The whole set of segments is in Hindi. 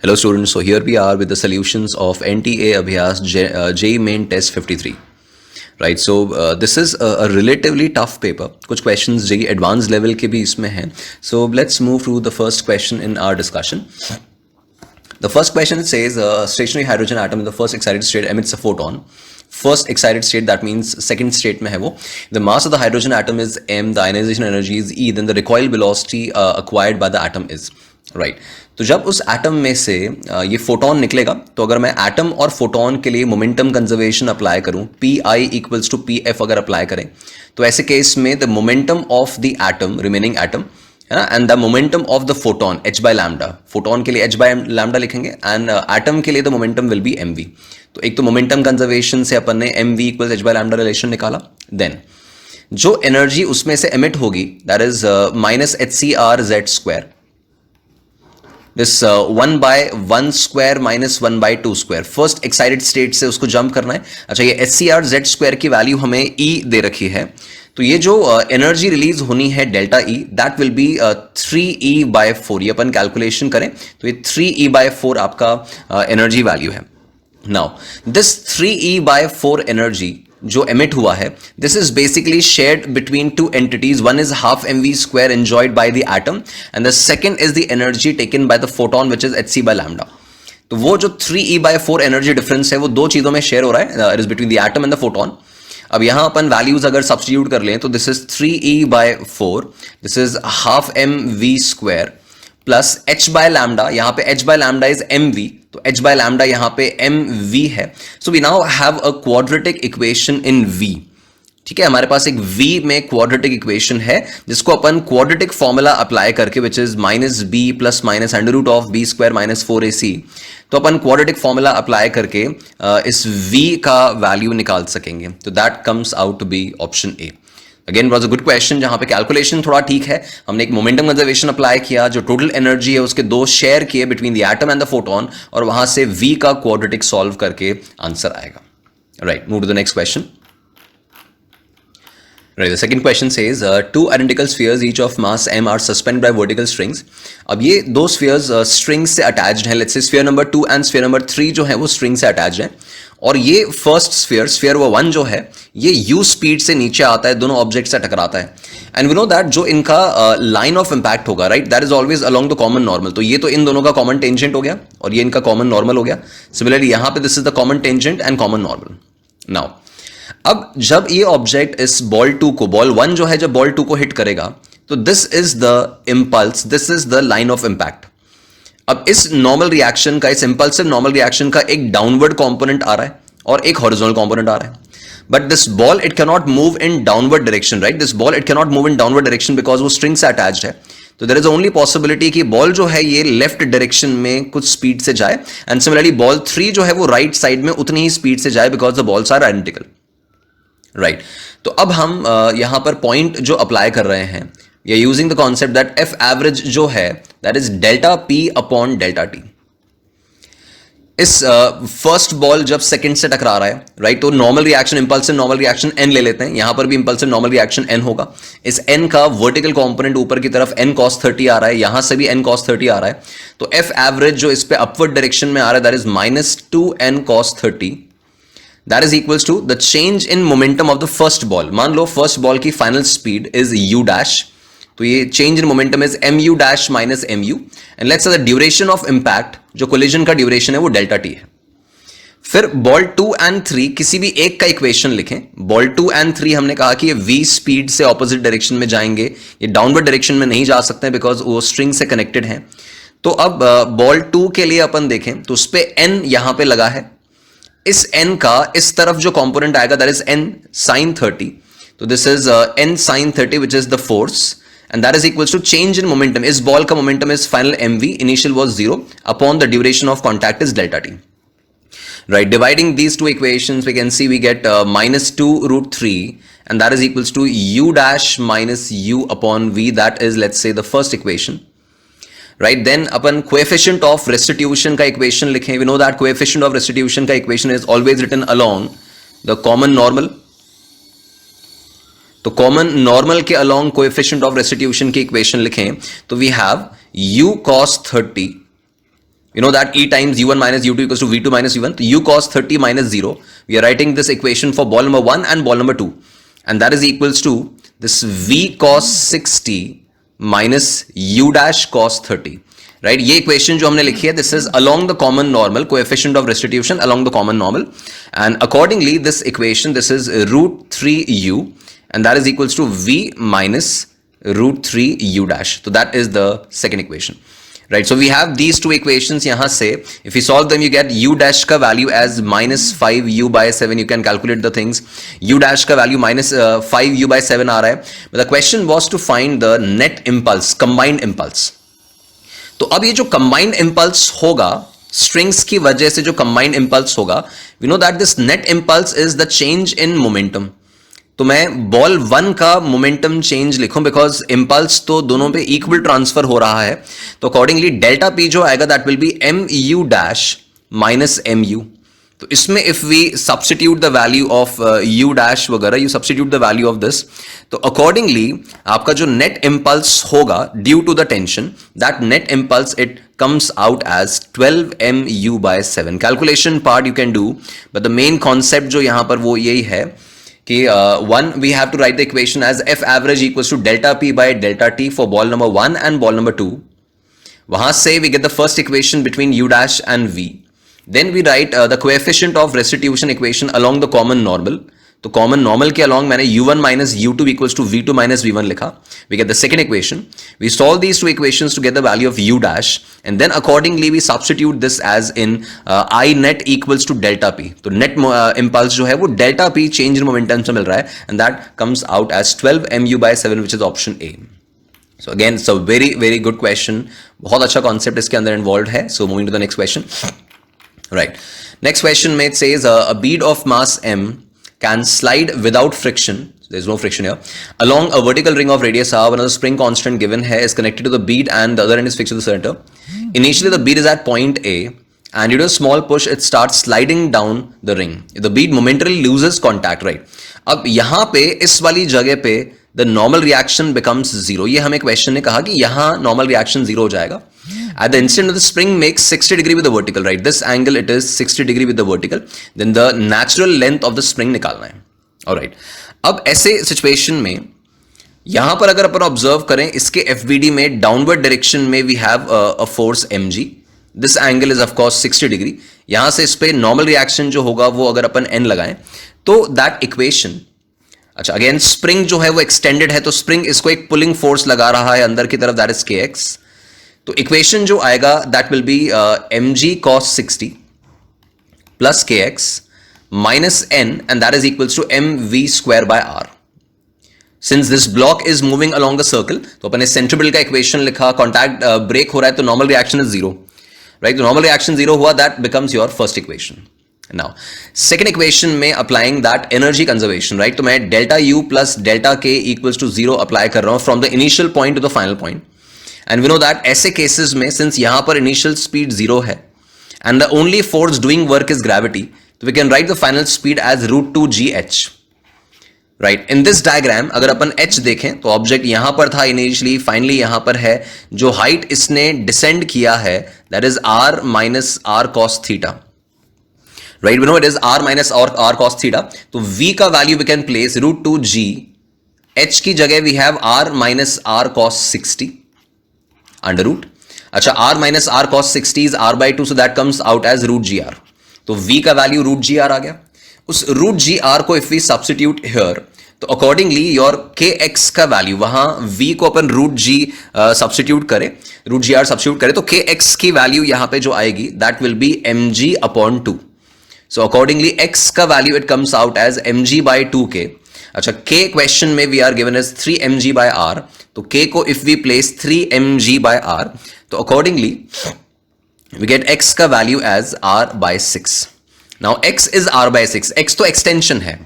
Hello students, so here we are with the solutions of NTA Abhyas JEE Main Test 53. Right, so this is a relatively tough paper. कुछ questions JEE advanced level के भी इसमें हैं. So let's move to the first question in our discussion. The first question says a stationary hydrogen atom in the first excited state emits a photon. First excited state, that means second state में है वो. The mass of the hydrogen atom is m, the ionization energy is e, then the recoil velocity acquired by the atom is. Right तो जब उस एटम में से ये फोटोन निकलेगा तो अगर मैं एटम और फोटोन के लिए मोमेंटम कंजर्वेशन अप्लाई करूं p i equals to p f अगर अप्लाई करें तो ऐसे केस में the momentum of the atom remaining atom है ना and the momentum of the photon h by lambda. Photon के लिए एच बाय लैम्डा लिखेंगे एंड एटम के लिए the momentum will be m v. तो एक तो मोमेंटम कंजर्वेशन से अपन ने m v equals h by lambda relation निकाला. देन जो एनर्जी उसमें से एमिट होगी that is minus h c r z square. This 1 by 1 square minus 1 by 2 square first excited state से उसको जंप करना है. अच्छा ये h c r z square की वैल्यू हमें E दे रखी है तो ये जो एनर्जी रिलीज होनी है delta E that will be 3E by 4. ये अपन कैलकुलेशन करें तो ये 3E by 4 आपका एनर्जी वैल्यू है. Now this 3E by 4 energy जो एमिट हुआ है this is basically shared between two entities. One is half m v square enjoyed by the atom and the second is the energy taken by the photon which is h c by lambda. तो वो जो 3E by 4 एनर्जी डिफरेंस है वो दो चीजों में शेयर हो रहा है. It is between the atom and the photon. अब यहां अपन वैल्यूज अगर सब्स्टिट्यूट कर लें तो this is 3E by 4, this is half m v square plus h by lambda. यहां पे h by lambda is m v तो एच बाय लैम्डा यहां पे एम वी है. So we now have a quadratic equation in v. ठीक है, हमारे पास एक v में क्वाड्रेटिक इक्वेशन है जिसको अपन क्वाड्रेटिक फॉर्मूला अप्लाई करके which is minus b plus minus under root of b square minus 4ac. तो अपन क्वाड्रेटिक फॉर्मूला अप्लाई करके इस v का वैल्यू निकाल सकेंगे. तो that comes out to be option a. Again was a good question जहां पे कैलकुलेशन थोड़ा ठीक है. हमने एक मोमेंटम कंजर्वेशन अप्लाई किया, जो टोटल एनर्जी है उसके दो शेयर किए between the atom and the photon और वहां से v का क्वाड्रेटिक सॉल्व करके आंसर आएगा. Right, move to the next question. Right, the second question says two identical spheres each of mass m are suspended by vertical strings. अब ये दो spheres strings से attached हैं. Let's say sphere number 2 and sphere number 3 जो है वो string से attached हैं और ये first sphere sphere 1 जो है ये u speed से नीचे आता है, दोनों objects से टकराता है. And we know that जो इनका line of impact होगा right that is always along the common normal. तो ये तो इन दोनों का common tangent हो गया और ये इनका common normal हो गया. Similarly यहाँ पे this is the common tangent and common normal. Now अब जब ये ऑब्जेक्ट इस बॉल 2 को बॉल 1 जो है जब बॉल 2 को हिट करेगा तो this is the impulse, this is the line of impact. अब इस नॉर्मल रिएक्शन का, इस इंपल्सिव नॉर्मल रिएक्शन का एक डाउनवर्ड कंपोनेंट आ रहा है और एक हॉरिजॉन्टल कंपोनेंट आ रहा है. But this ball it can not move in downward direction. Right, this ball it can not move in downward direction because वो स्ट्रिंग से अटैच्ड है. तो देयर इज ओनली पॉसिबिलिटी कि बॉल जो है ये लेफ्ट डायरेक्शन में कुछ स्पीड से जाए एंड सिमिलरली बॉल 3 जो है वो राइट साइड में उतनी ही स्पीड से जाए because the balls are identical. Right, तो अब हम यहां पर पॉइंट जो अप्लाई कर रहे हैं ये using the concept that F average जो है that is delta P upon delta T. इस फर्स्ट बॉल जब सेकंड से टकरा रहा है राइट तो normal reaction, impulsive normal reaction n ले लेते हैं. यहां पर भी इंपल्सिव नॉर्मल रिएक्शन n होगा. इस n का वर्टिकल कंपोनेंट ऊपर की तरफ n cos 30 आ रहा है, यहां से भी n cos 30 आ रहा है. तो एफ एवरेज जो इस पे अपवर्ड डायरेक्शन में आ रहा है that is minus 2n cos 30. That is equals to the change in momentum of the first ball. मान लो first ball की final speed is u dash. तो ये change in momentum is mu dash minus mu. And let's say the duration of impact, जो collision का duration है वो delta t है. फिर ball 2 and 3 किसी भी एक का equation लिखें. ball 2 and 3 हमने कहा कि ये v speed से opposite direction में जाएंगे, ये downward direction में नहीं जा सकते because वो string से connected हैं. तो अब ball 2 के लिए अपन देखें तो उस पे n यहां पे लगा है. इस n का इस तरफ जो कंपोनेंट आएगा दैट इज n sin 30. तो this is n sin 30 which is the force and that is equals to change in momentum. इस बॉल का momentum is final mv, initial was 0 upon the duration of contact is delta t. Right, dividing these two equations we can see we get minus 2 root 3 and that is equals to u dash minus u upon v. That is let's say the first equation. Right, then अपन कोएफिशिएंट ऑफ रेस्टिट्यूशन का इक्वेशन लिखें. We know that coefficient of restitution का equation is always written along the common normal. तो कॉमन नॉर्मल के अलोंग कोएफिशिएंट ऑफ रेस्टिट्यूशन की इक्वेशन लिखें तो we have u cos 30 You know that E times U1 minus U2 equals to V2 minus V1. So U cos 30 minus 0. We are writing this equation for ball number 1 and ball number 2. And that is equals to this V cos 60 minus U dash cos 30. Right? ये equation जो हमने लिखी है, this is along the common normal, coefficient of restitution along the common normal. And accordingly, this equation, this is root 3U. And that is equals to V minus root 3 U dash. So that is the second equation. Right, so we have these two equations यहाँ से. If you solve them, you get u dash का value as minus 5u by 7. You can calculate the things. U dash का value minus 5u by 7 आ रहा है. But the question was to find the net impulse, combined impulse. तो अब ये जो combined impulse होगा, strings की वजह से जो combined impulse होगा, we know that this net impulse is the change in momentum. तो मैं बॉल 1 का मोमेंटम चेंज लिखूं बिकॉज इंपल्स तो दोनों पे इक्वल ट्रांसफर हो रहा है. तो अकॉर्डिंगली डेल्टा पी जो आएगा that will be M U dash minus M U. तो इसमें if we substitute the value of U dash वगैरह, U substitute the value of this, तो अकॉर्डिंगली आपका जो नेट इंपल्स होगा due to the tension, that net impulse it comes out as 12 mu by 7. Calculation part you can do, but the main concept जो यहां पर वो यही है कि one we have to write the equation as f average equals to delta p by delta t for ball number 1 and ball number 2. वहां से we get the first equation between u dash and v. Then we write the coefficient of restitution equation along the common normal. तो कॉमन नॉर्मल के अलॉन्ग मैंने u1 minus u2 equals to v2 minus v1 लिखा. We get the second equation. We solve these two equations to get the value of u dash, and then accordingly we substitute this as in I net equals to delta p. तो net impulse जो है वो delta p change in momentum से मिल रहा है, and that comes out as 12 mu by 7, which is option A. So again, it's a very very good question. बहुत अच्छा concept इसके अंदर involved है. So moving to the next question. Right. Next question में it says a bead of mass m can slide without friction, there's no friction here, along a vertical ring of radius r. Another spring constant given here is connected to the bead and the other end is fixed to the center. Initially the bead is at point A and due to a small push it starts sliding down the ring. The bead momentarily loses contact, right? अब यहाँ पे इस वाली जगह पे the normal reaction becomes zero. ये हमें क्वेश्चन ने कहा कि यहाँ normal reaction zero हो जाएगा. At the instant the spring makes 60 degree with the vertical, right? This angle it is 60 degree with the vertical. Then the natural length of the spring निकालना है. Alright. अब ऐसे सिचुएशन में यहां पर अगर अपन ऑब्जर्व करें इसके FBD में डाउनवर्ड डायरेक्शन में we have a force mg. This angle is of course 60 degree. यहां से इस पे नॉर्मल रिएक्शन जो होगा वो अगर अपन n लगाएं तो दैट इक्वेशन, अच्छा अगेन स्प्रिंग जो है वो एक्सटेंडेड है तो स्प्रिंग इसको एक पुलिंग फोर्स लगा रहा है अंदर की तरफ, दैट इज kx. तो इक्वेशन जो आएगा that will be mg cos 60 plus kx minus n and that is equals to mv square by r. Since this block is moving along the circle तो अपने सेंट्रिबल का इक्वेशन लिखा, कॉन्टैक्ट ब्रेक हो रहा है तो normal reaction is zero, right? तो नॉर्मल रिएक्शन जीरो हुआ, that becomes your first equation. Now second equation में applying that energy conservation, right? तो मैं delta u plus delta k equals to zero apply कर रहा हूं from the initial point to the final point. And we know that ऐसे केसेस में सिंस यहां पर इनिशियल स्पीड जीरो है and the only force doing work is gravity, तो we can write the final speed as root two g h, right? In this diagram अगर अपन h देखें तो ऑब्जेक्ट यहां पर था इनिशियली, फाइनली यहां पर है. जो हाइट इसने डिसेंड किया है that is r minus are cos theta, right? We know it is r minus are cos theta. तो v का value we can place root two g, h की जगह we have r minus are cos 60 under root. अच्छा r minus are cos 60 is r by 2, so that comes out as root g r. तो v का वैल्यू रूट जी आर आ गया. उस रूट जी आर को इफ वी सब्स्टिट्यूट हियर तो अकॉर्डिंगली योर के एक्स का वैल्यू, वहां v को अपन रूट जी सब्स्टिट्यूट करें, रूट जी आर सब्स्टिट्यूट करें तो के एक्स की वैल्यू यहां पे जो आएगी that will be m g upon 2. So accordingly x का value it comes out as m g by 2k. अच्छा k क्वेश्चन में we are given as 3 mg by r, तो k को if we place 3 mg by r तो अकॉर्डिंगली वी गेट x का value as r by 6. Now x is r by 6, x तो एक्सटेंशन है,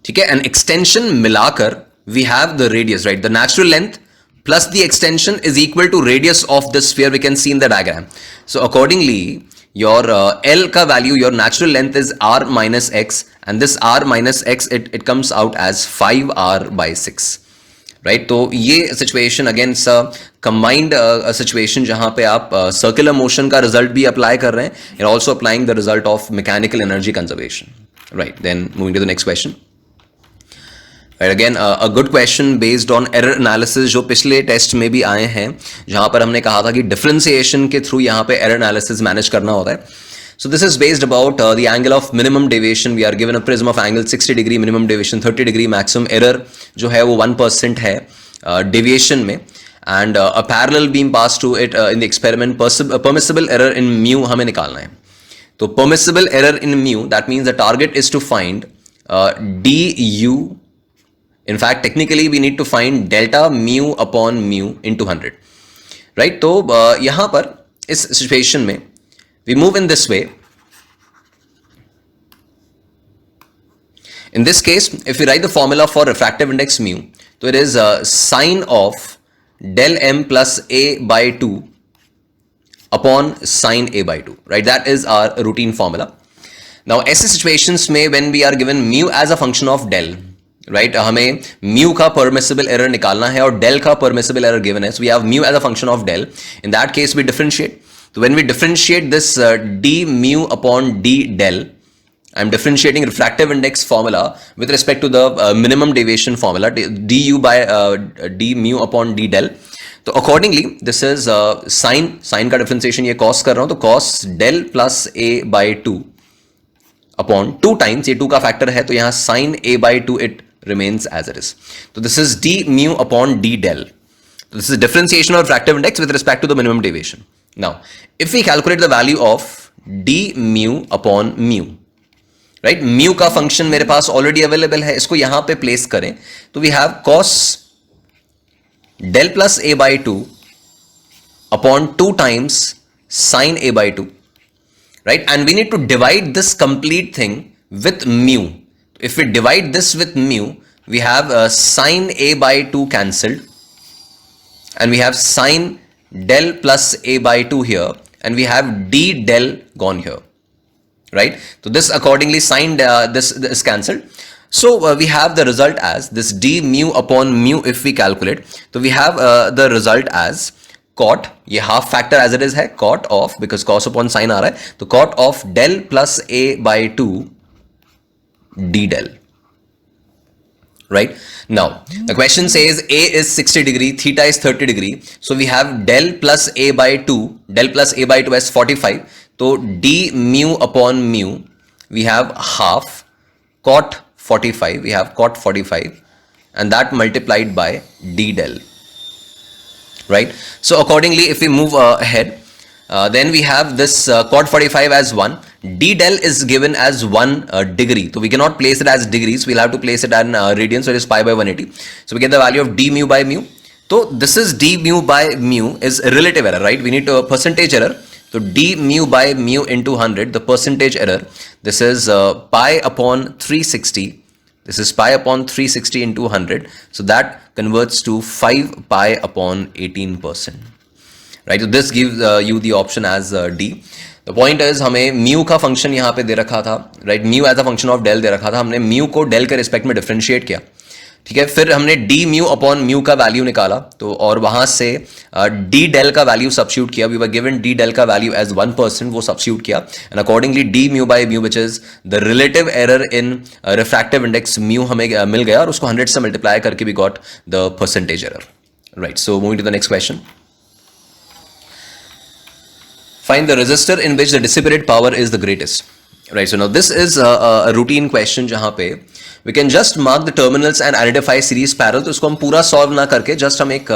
ठीक है? एंड एक्सटेंशन मिलाकर we have the radius, right? The natural length plus the extension is equal to radius of the sphere, we can see in the diagram. So accordingly your L का value, your natural length is r minus x and this r minus x it comes out as 5r by 6, right तो ये सिचुएशन अगेन कंबाइंड सिचुएशन जहां पे आप सर्कुलर मोशन का रिजल्ट भी अप्लाई कर रहे हैं and also applying the result of mechanical energy conservation right then moving to the next question right again a good question based on error analysis जो पिछले टेस्ट में भी आए हैं जहां पर हमने कहा था कि डिफरेंशिएशन के थ्रू यहां पे एरर एनालिसिस मैनेज करना होता है. So this is based about the angle of minimum deviation. We are given a prism of angle 60 degree, minimum deviation 30 degree, maximum error जो है वो 1% है deviation में, and a parallel beam passed to it in the experiment. Permissible error in mu हमें निकालना है. तो permissible error in mu, that means the target is to find du. In fact, technically we need to find delta mu upon mu into 100. Right? तो यहाँ पर इस situation में we move in this way. In this case, if we write the formula for refractive index mu, so it is sine of del m plus a by 2 upon sine a by 2, right? That is our routine formula. Now, ऐसे situations में when we are given mu as a function of del, right? हमें mu का permissible error निकालना है और del का permissible error given है. So we have mu as a function of del. In that case, we differentiate. So when we differentiate this d mu upon d del, I'm differentiating refractive index formula with respect to the minimum deviation formula du by d mu upon d del. So accordingly, this is sine का differentiation ये cos कर रहा हूँ तो cos del plus a by 2 upon 2 times ये 2 का factor है तो यहाँ sin a by 2 it remains as it is. So this is d mu upon d del. So this is differentiation of refractive index with respect to the minimum deviation. Now, if we calculate the value of d mu upon mu, right? Mu का function मेरे पास already available है, इसको यहां पे place करें, तो we have cos del plus a by 2 upon 2 times sin a by 2, right? And we need to divide this complete thing with mu. If we divide this with mu, we have sin a by 2 cancelled, and we have sin del plus a by 2 here, and we have d del gone here, right? So this accordingly sin this is cancelled. So we have the result as this d mu upon mu. If we calculate, so we have the result as cot, ये half factor as it is है, cot of, because cos upon sin आ रहा है, तो cot of del plus a by 2 d del. Right now the question says a is 60 degree, theta is 30 degree, so we have del plus a by 2, del plus a by 2 as 45, so d mu upon mu we have half cot 45, we have cot 45, and that multiplied by d del, right? So accordingly if we move ahead, then we have this cot 45 as 1, d del is given as 1 degree, so we cannot place it as degrees, we'll have to place it in radians, so it is pi by 180. So we get the value of d mu by mu. So this is d mu by mu is relative error, right? We need a percentage error, so d mu by mu into 100, the percentage error, this is pi upon 360, this is pi upon 360 into 100, so that converts to 5 pi upon 18%. Right, so this gives you the option as D. The point is हमें mu का function यहाँ पे दे रखा था, right? Mu as a function of del दे रखा था, हमने mu को del के respect में differentiate किया, ठीक है? फिर हमने d mu upon mu का value निकाला, तो और वहाँ से d del का value substitute किया. We were given d del का value as 1%, वो substitute किया, and accordingly d mu by mu, which is the relative error in refractive index mu हमें मिल गया और उसको 100 से multiply करके we got the percentage error, right? So moving to the next question. Find the resistor in which the dissipated power is the greatest. Right, so now this is a routine question जहाँ पे we can just mark the terminals and identify series parallel. तो इसको हम पूरा solve ना करके just हम एक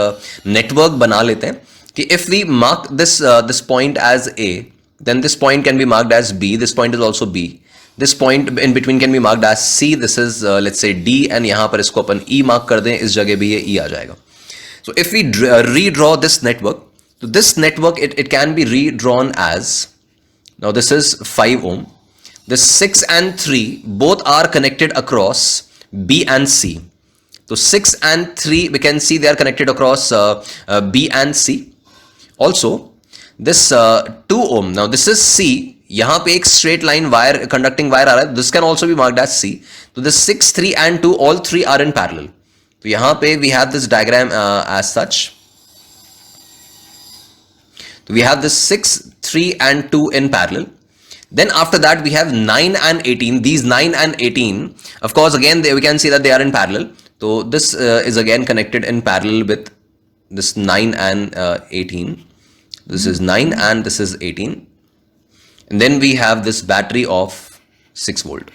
network बना लेते हैं कि if we mark this point as A, then this point can be marked as B, this point is also B, this point in between can be marked as C, this is let's say D, and यहाँ पर इसको अपन E mark कर दें, इस जगह भी ये E आ जाएगा. So if we redraw this network, so this network it can be redrawn as, now this is 5 ohm, this 6 and 3 both are connected across B and C. So 6 and 3 we can see they are connected across B and C. Also this 2 ohm, now this is C, यहाँ पे एक straight line wire conducting wire आ रहा है, this can also be marked as C. So this 6, 3 and 2 all 3 are in parallel. तो यहां पे we have this diagram as such. So we have this 6, 3 and 2 in parallel. Then after that we have 9 and 18. These 9 and 18, of course, again we can see that they are in parallel. So this is again connected in parallel with this 9 and 18. This is 9 and this is 18. And then we have this battery of 6 volt.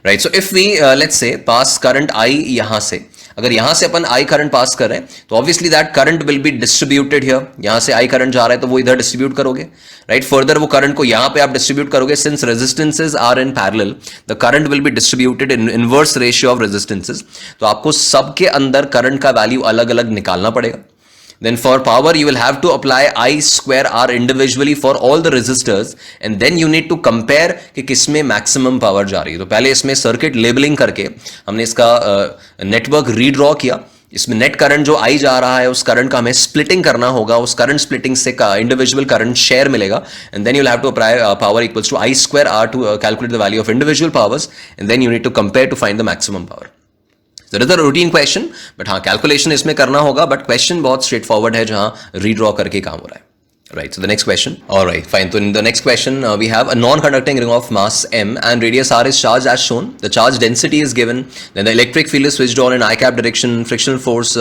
Right. So if we let's say pass current I यहां से, अगर यहां से अपन I करंट पास कर रहे हैं तो obviously that current will be distributed here. यहां से I करंट जा रहा है तो वो इधर डिस्ट्रीब्यूट करोगे, राइट. फर्दर वो करंट को यहां पे आप डिस्ट्रीब्यूट करोगे. Since resistances are in parallel, the current will be distributed in inverse ratio of resistances. तो आपको सबके अंदर करंट का वैल्यू अलग अलग निकालना पड़ेगा. Then for power you will have to apply I square R individually for all the resistors and then you need to compare कि किसमें maximum power जा रही है. तो पहले इसमें सर्किट लेबलिंग करके हमने इसका नेटवर्क रीड्रॉ किया. इसमें नेट करंट जो आई जा रहा है उस करंट का हमें स्प्लिटिंग करना होगा. उस करंट स्प्लिटिंग से इंडिविजुअल करंट शेयर मिलेगा and then you will have to apply power equals to I square R to calculate the value of individual powers and then you need to compare to find the maximum power. That is a routine question, but हाँ कैलकुलेशन इसमें करना होगा. बट क्वेश्चन बहुत स्ट्रेट फॉरवर्ड है जहां रीड्रॉ करके काम हो रहा है. Right, so the next question. All right, fine. So in the next question, we have a non-conducting ring of mass m and radius r is charged as shown. The charge density is given. Then the electric field is switched on in I cap direction. Frictional force,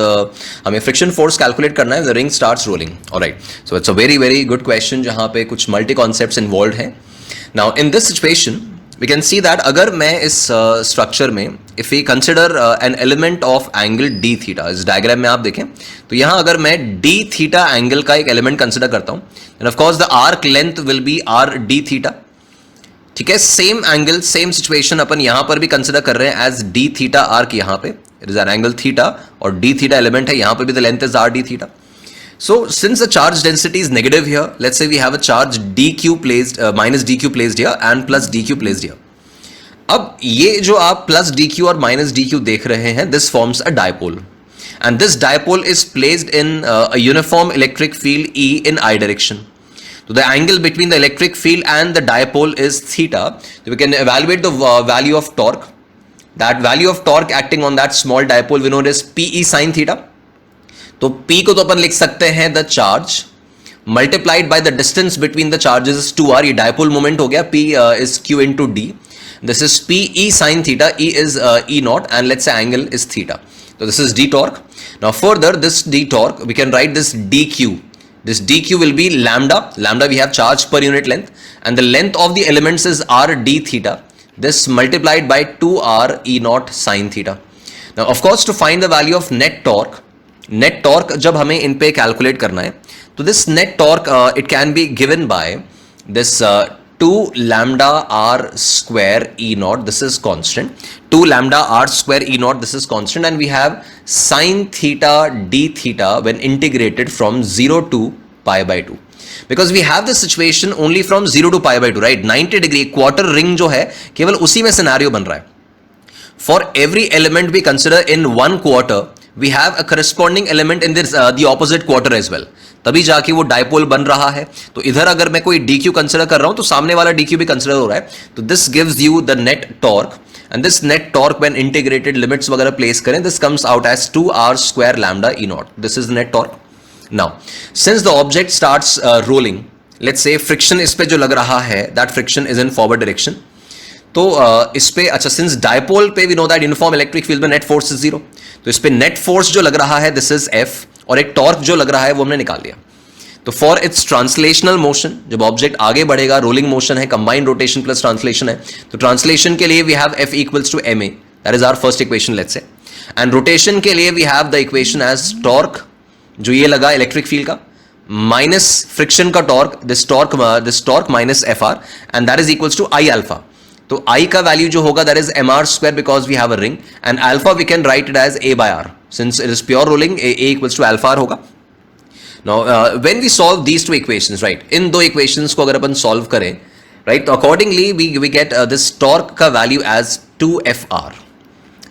हमें friction force calculate करना है. The ring starts rolling. All right. So it's a very very good question जहाँ पे कुछ multi concepts involved हैं. Now in this situation, we can see that अगर मैं इस स्ट्रक्चर में if we consider an element of angle d theta, इस डायग्राम में आप देखें तो यहाँ अगर मैं d theta एंगल का एक एलिमेंट कंसिडर करता हूँ then of course the arc length will be r d theta. ठीक है, सेम एंगल सेम सिचुएशन अपन यहाँ पर भी कंसिडर कर रहे हैं एज d theta arc. यहाँ पे it is an angle theta और d theta एलिमेंट है. यहाँ पर भी the length is r d theta. So since the charge density is negative here, let's say we have a charge dq placed minus dq placed here and plus dq placed here. अब ये जो आप plus dq और minus dq देख रहे हैं, this forms a dipole and this dipole is placed in a uniform electric field E in I direction. So the angle between the electric field and the dipole is theta. So we can evaluate the value of torque. That value of torque acting on that small dipole we know as Pe sin theta. तो P को तो अपन लिख सकते हैं the charge multiplied by the distance between the charges 2r. ये डायपोल मोमेंट हो गया. P is Q into D. This is P E sin theta. E is E naught and let's say angle is theta. तो this is D torque. Now further this D torque we can write this dq. This dq will be lambda. Lambda we have charge per unit length and the length of the elements is r d theta. This multiplied by 2r E naught sin theta. Now of course to find the value of net torque जब हमें इन पे कैलकुलेट करना है तो this net torque it can be given by this 2 lambda r square E naught. This is constant. 2 lambda r square E naught. This is constant and we have sin theta d theta when integrated from 0 to pi by 2. Because we have this situation only from 0 to pi by 2, right? 90 degree quarter ring जो है केवल उसी में सिनेरियो बन रहा है. For every element we consider in one quarter, we have a corresponding element in this the opposite quarter as well. तभी जाके वो डायपोल बन रहा है. तो इधर अगर मैं कोई dq कंसिडर कर रहा हूं तो सामने वाला dq भी कंसिडर हो रहा है. तो this gives you the net torque and this net torque when integrated limits वगैरह प्लेस करें this comes out as 2r square lambda E naught. This is net torque. Now since the object starts rolling, let's say friction इस पे जो लग रहा है that friction is in forward direction. तो इस पे अच्छा सिंस डायपोल पे we know that uniform electric field में नेट फोर्स इज 0. तो इस पे नेट फोर्स जो लग रहा है दिस इज F और एक टॉर्क जो लग रहा है वो हमने निकाल लिया. तो फॉर इट्स ट्रांसलेशनल मोशन, जब ऑब्जेक्ट आगे बढ़ेगा, रोलिंग मोशन है, कंबाइंड रोटेशन प्लस ट्रांसलेशन है, तो ट्रांसलेशन के लिए we have F equals to ma. That is our first equation let's say. And rotation के लिए we have the equation as torque जो ये लगा इलेक्ट्रिक फील्ड का माइनस फ्रिक्शन का torque, this torque minus Fr and that is equals to I alpha. तो I का वैल्यू जो होगा that is mr square because we have a ring and alpha we can write it as a by r since it is pure rolling. a equals to alpha r होगा. Now when we solve these two equations, right, इन दो इक्वेशंस को अगर अपन सॉल्व करें, राइट, तो accordingly we get this torque का value as 2Fr.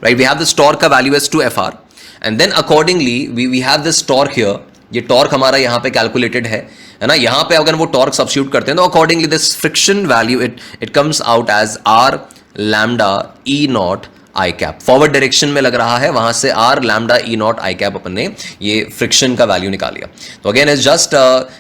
Right, we have this torque का value as 2Fr and then accordingly we have this torque here. ये टॉर्क हमारा यहाँ पे कैलकुलेटेड है ना. यहाँ पे अगर वो टॉर्क सब्स्टिट्यूट करते हैं तो accordingly this friction value it comes out as R lambda E naught i cap. Forward direction में लग रहा है, वहां से R lambda E naught i cap अपन ने ये फ्रिक्शन का वैल्यू निकाल लिया। तो अगेन इज जस्ट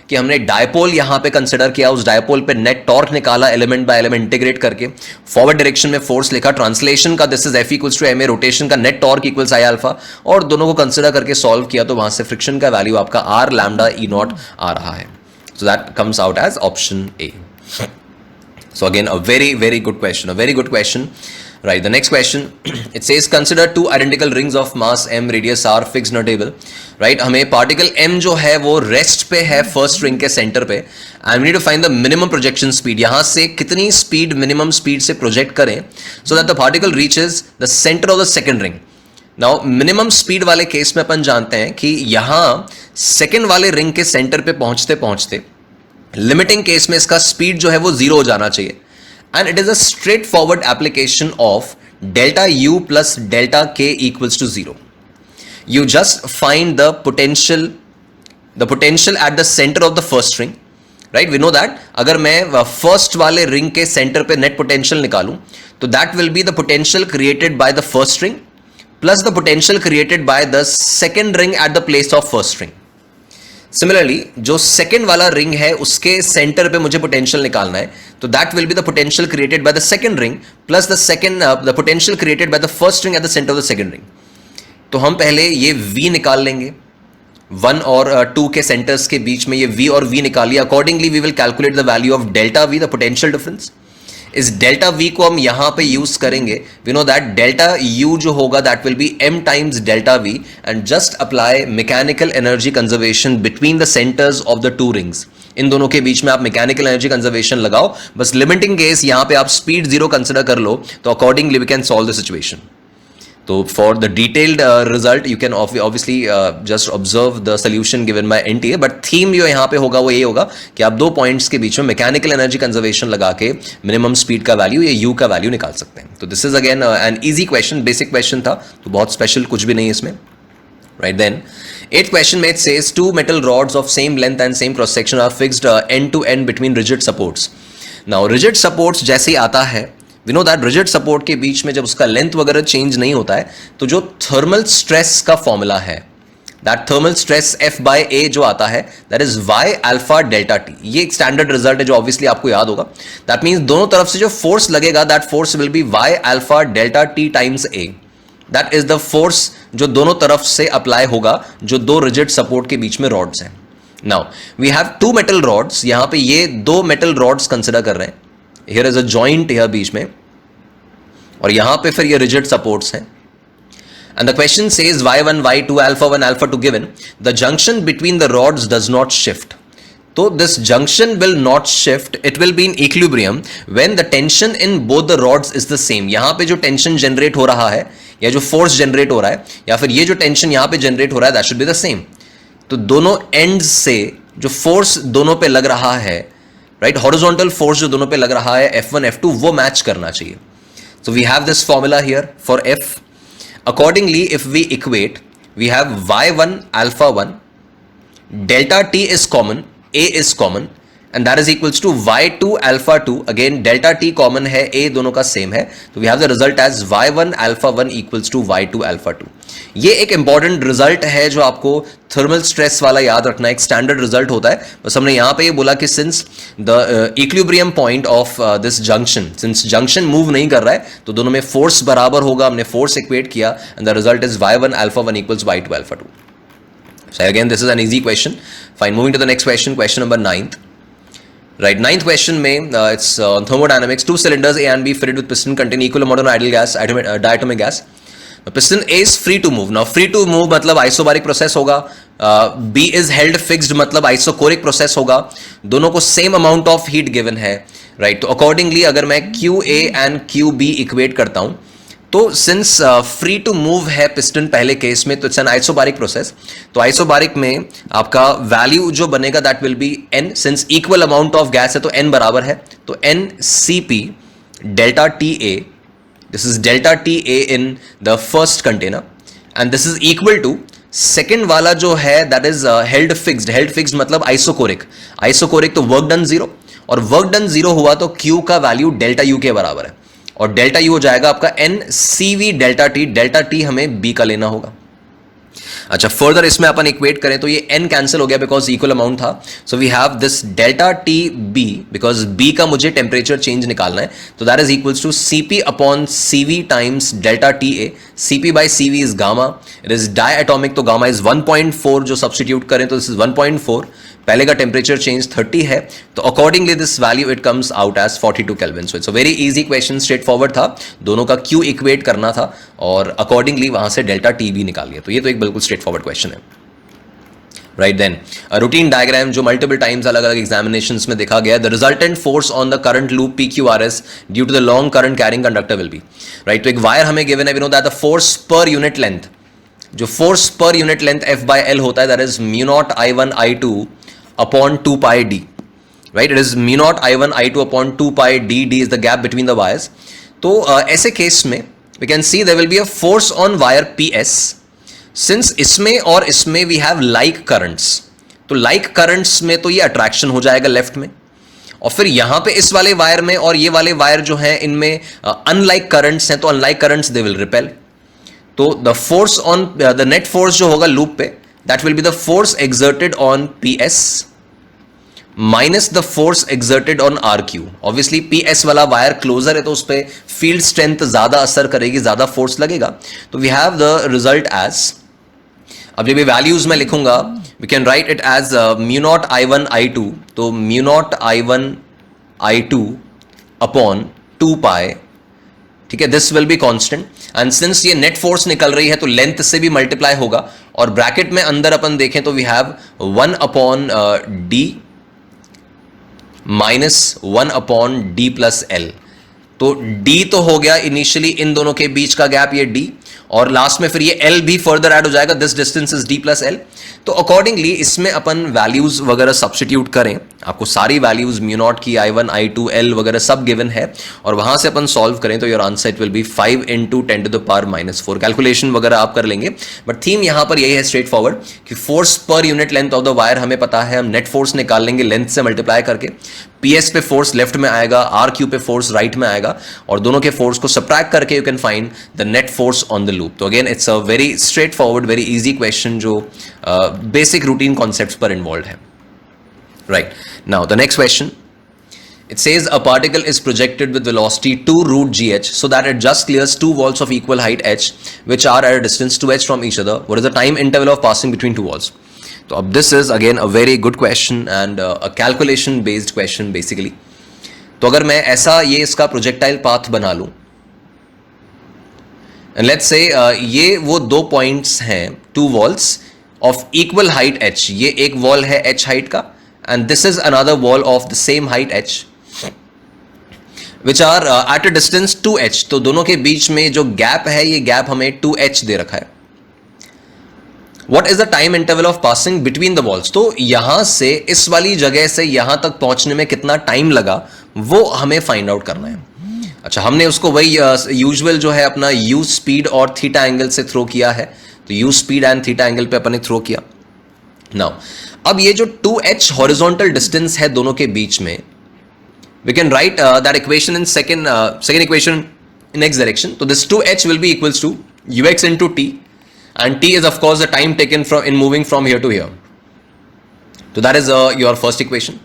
कि हमने डायपोल यहां पे कंसिडर किया, उस डायपोल पे नेट टॉर्क निकाला एलिमेंट बाय एलिमेंट इंटीग्रेट करके, फॉरवर्ड डायरेक्शन में फोर्स लिखा, ट्रांसलेशन का this is F equals to M A, rotation का net torque equals I alpha, और दोनों को कंसिडर करके सॉल्व किया तो वहां से फ्रिक्शन का वैल्यू आपका आर लैम्डा ई नॉट आ रहा है। So that comes out as option a. So again, a very good question, a very good question. Right, the next question, it says consider two identical rings of mass m, radius r fixed in a table. Right, हमें पार्टिकल m जो है वो रेस्ट पे है फर्स्ट रिंग के सेंटर पे, and we need to find the minimum projection speed. यहाँ से कितनी स्पीड मिनिमम स्पीड से प्रोजेक्ट करें so that the particle reaches the center of the second ring. Now minimum speed वाले केस में अपन जानते हैं कि यहाँ सेकेंड वाले रिंग के सेंटर पे पहुंचते पहुंचते लिमिटिंग केस में इसका स्पीड जो है वो जीरो हो जाना चाहिए, and it is a straight forward application of delta U plus delta K equals to zero. You just find the potential at the centre of the first ring. Right, we know that अगर मैं फर्स्ट वाले रिंग के सेंटर पे नेट पोटेंशियल निकालूं तो that will be the potential created by the first ring plus the potential created by the second ring at the place of first ring. Similarly जो सेकेंड वाला रिंग है उसके सेंटर पे मुझे पोटेंशियल निकालना है, तो that will be the potential created by the second ring plus the potential created by the first ring at the centre of the second ring. तो हम पहले ये V निकाल लेंगे, 1 और 2 के सेंटर्स के बीच में ये V और V निकालिए. Accordingly we will calculate the value of delta V, the potential difference. इस डेल्टा V को हम यहां पे यूज करेंगे. We know that delta U जो होगा that will be m times delta V, and just apply mechanical energy conservation between the centres of the two rings. इन दोनों के बीच में आप मैकेनिकल एनर्जी कंजर्वेशन लगाओ. बस लिमिटिंग केस यहां पे आप स्पीड जीरो कंसिडर कर लो, तो accordingly we can solve the situation. तो for the detailed result you can obviously just observe the solution given by NTA, but theme जो यहाँ पे होगा वो ये होगा कि आप दो पॉइंट्स के बीच में मैकेनिकल एनर्जी कंजर्वेशन लगा के मिनिमम स्पीड का वैल्यू या यू का वैल्यू निकाल सकते हैं. तो this is again an easy question, basic question था, तो बहुत स्पेशल कुछ भी नहीं है इसमें. राइट, देन 8th question में it says two metal rods of same length and same cross section are fixed end to end between rigid supports. Now rigid supports जैसे ही आता है, we know that rigid support के बीच में जब उसका लेंथ वगैरह चेंज नहीं होता है, तो जो थर्मल स्ट्रेस का फॉर्मूला है, that thermal stress F by A जो आता है, that is Y alpha delta T. ये एक स्टैंडर्ड रिजल्ट है जो ऑब्वियसली आपको याद होगा. दैट मीन्स दोनों तरफ से जो फोर्स लगेगा that force will be Y alpha delta T times A. That is the force जो दोनों तरफ से अप्लाई होगा जो दो रिजिड सपोर्ट के बीच में रॉड्स हैं. Now we have two metal rods. यहां पे ये दो मेटल रॉड्स कंसिडर कर रहे हैं. Here is a joint here बीच में, और यहां पे फिर ये रिजिड सपोर्ट्स हैं. And the question says y1 y2 alpha 1 alpha 2 given, the junction between the rods does not shift. तो this junction will not shift, it will be in equilibrium when the tension in both the rods is the same. यहां पे जो टेंशन जनरेट हो रहा है या जो फोर्स जनरेट हो रहा है या फिर ये जो टेंशन यहां पे जनरेट हो रहा है, that should be the same. तो दोनों एंड्स से जो फोर्स दोनों पे लग रहा है, राइट, हॉरिजॉन्टल फोर्स जो दोनों पे लग रहा है F1 F2, वो मैच करना चाहिए. So we have this formula here for F. Accordingly, if we equate, we have y1 alpha 1, delta T is common, A is common, and that is equals to y2 alpha 2. Again, delta T common है, A दोनों का same है. तो we have the result as y1 alpha 1 equals to y2 alpha 2. ये एक इंपॉर्टेंट रिजल्ट है जो आपको थर्मल स्ट्रेस वाला याद रखना, एक स्टैंडर्ड रिजल्ट होता है. बस हमने यहां पे ये बोला कि since the equilibrium point of this junction, since junction move नहीं कर रहा है तो दोनों में फोर्स बराबर होगा. हमने फोर्स इक्वेट किया and the result is y1 alpha 1 equals y2 alpha 2. So again, this is an easy question. Fine, moving to the next question, question number 9th. Right, 9th question में it's on thermodynamics. Two cylinders A and B fitted with piston contain equal amount of ideal gas, diatomic gas. Piston A is free to move. Now free to move मतलब isobaric process होगा. B is held fixed मतलब isochoric process होगा. दोनों को same amount of heat given है. Right, तो accordingly अगर मैं QA and QB equate करता हूँ, तो सिंस फ्री टू मूव है पिस्टन पहले केस में, तो इट्स एन आइसोबारिक प्रोसेस. तो आइसोबारिक में आपका वैल्यू जो बनेगा that will be n, since equal amount of gas है तो n बराबर है, तो NCP delta TA, this is delta TA in the first container, and this is equal to second वाला जो है that is held fixed. Held fixed मतलब आइसोकोरिक. आइसोकोरिक तो वर्क डन जीरो, और वर्क डन जीरो हुआ तो Q का वैल्यू डेल्टा U के बराबर है. और डेल्टा यू हो जाएगा आपका N C V delta T, delta T हमें बी का लेना होगा। अच्छा, फर्दर इसमें अपन इक्वेट करें तो ये n कैंसिल हो गया बिकॉज इक्वल अमाउंट था, so we have this delta T B, because b का मुझे टेम्परेचर चेंज निकालना है, तो that is equals to cp upon cv times delta T A. cp by cv is gamma, it is diatomic, तो गामा इज 1.4, जो सब्सटीट्यूट करें तो दिस इज 1.4, पहले का टेम्परेचर चेंज 30 है, तो accordingly this value it comes out as 42 kelvin. So it's a very easy question, straightforward था, दोनों का क्यू इक्वेट करना था और अकॉर्डिंगली वहां से डेल्टा टी भी निकाल लिया। तो ये तो एक बिल्कुल स्ट्रेट फॉरवर्ड क्वेश्चन है। राइट देन, रूटीन डायग्राम जो मल्टीपल टाइम्स अलग अलग एग्जामिनेशंस में देखा गया, the resultant force on the current loop P Q R S due to the long current carrying conductor will be. Right, तो एक वायर हमें गिवन है, we know that the force per unit length, जो force per unit length F by L होता है, that is mu not I one I two upon 2 pi d, right? It is mu naught I1 I2 upon 2 pi d, d is the gap between the wires. तो ऐसे केस में we can see there will be a force on wire PS, since इसमें और इसमें we have like currents, तो like currents में तो ये अट्रैक्शन हो जाएगा लेफ्ट में, और फिर यहां पे इस वाले वायर में और ये वाले वायर जो हैं इनमें अनलाइक करंट्स हैं, तो unlike currents they will repel. तो the force on the net force जो होगा लूप पे, that will be the force exerted on PS minus the force exerted on RQ. Obviously PS वाला वायर क्लोजर है तो उस पर फील्ड स्ट्रेंथ ज्यादा असर करेगी, ज्यादा फोर्स लगेगा, तो we have the result as, अब जब ये वैल्यूज में लिखूंगा we can write it as mu naught I1 I2, तो mu naught I1 I2 upon 2 pi, ठीक है, this will be constant, and since ये नेट फोर्स निकल रही है तो लेंथ से भी मल्टीप्लाई होगा, और ब्रैकेट में अंदर अपन देखें तो we have 1 upon D minus 1 upon D plus L. तो d तो हो गया इनिशियली इन दोनों के बीच का गैप, ये d, और लास्ट में फिर ये l भी फर्दर ऐड हो जाएगा, this distance is d plus L. तो अकॉर्डिंगली इसमें अपन वैल्यूज वगैरह सब्स्टिट्यूट करें, आपको सारी वैल्यूज म्यू नॉट की I1 I2 L वगैरह सब गिवन है, और वहां से अपन सॉल्व करें तो your answer it will B 5 into 10 to the power minus 4। Calculation वगैरह आप कर लेंगे, बट थीम यहां पर यही है स्ट्रेट फॉरवर्ड कि force per unit length of the wire हमें पता है, हम नेट फोर्स निकाल लेंगे लेंथ से मल्टीप्लाई करके, PS पे फोर्स लेफ्ट में आएगा, RQ पे फोर्स राइट में आएगा, और दोनों के फोर्स को सब्ट्रैक्ट करके you can find the net force on the loop. तो again it's a very straight forward, very easy question जो बेसिक रूटीन कॉन्सेप्ट्स पर इन्वॉल्व है। Right, now the next question, it says a particle is projected with velocity 2 root gh so that it just clears 2 walls of equal height h which are at a distance 2h from each other. What is the time interval of passing between two walls? तो अब this is again a very good question and a calculation based question basically. तो अगर मैं ऐसा ये इसका प्रोजेक्टाइल पाथ बना लूं, and let's say ये वो दो पॉइंट्स हैं, two walls of equal height h, ये एक वॉल है h हाइट का and this is another wall of the same height h which are at a distance 2h। तो दोनों के बीच में जो गैप है ये गैप हमें 2h दे रखा है। What is the time interval of passing between the walls? तो यहां से इस वाली जगह से यहां तक पहुंचने में कितना टाइम लगा वो हमें फाइंड आउट करना है। अच्छा, हमने उसको वही यूजुअल जो है अपना u स्पीड और थीटा एंगल से थ्रो किया है, तो u speed and theta angle पे अपन ने थ्रो किया। नाउ अब ये जो 2h हॉरिजॉन्टल डिस्टेंस है दोनों के बीच में, we can write that equation in second equation in x direction. So this 2h will be equals to ux into t, and t is of course the time taken in moving from here to here. So that is your first equation.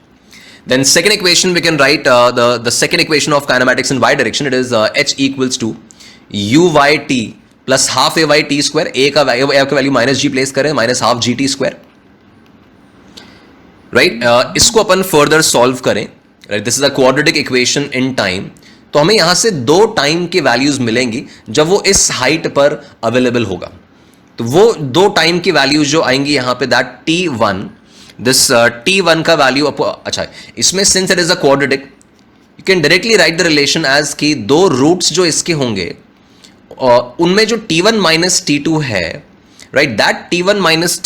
Then second equation we can write the second equation of kinematics in y direction. It is h equals to uy t plus half ay t square. a का वैल्यू माइनस g प्लेस करें, minus half G T square. Right, इसको अपन फर्दर सॉल्व करें, right, this is a quadratic equation in time. तो हमें यहां से दो टाइम की वैल्यूज मिलेंगी जब वो इस हाइट पर अवेलेबल होगा, तो वो दो टाइम की वैल्यूज जो आएंगी यहां पे, दैट t1, दिस t1 का वैल्यू, अच्छा इसमें since it is a quadratic you can directly write the relation as कि दो रूट्स जो इसके होंगे उनमें जो t1 माइनस t2 है, right, that t1 minus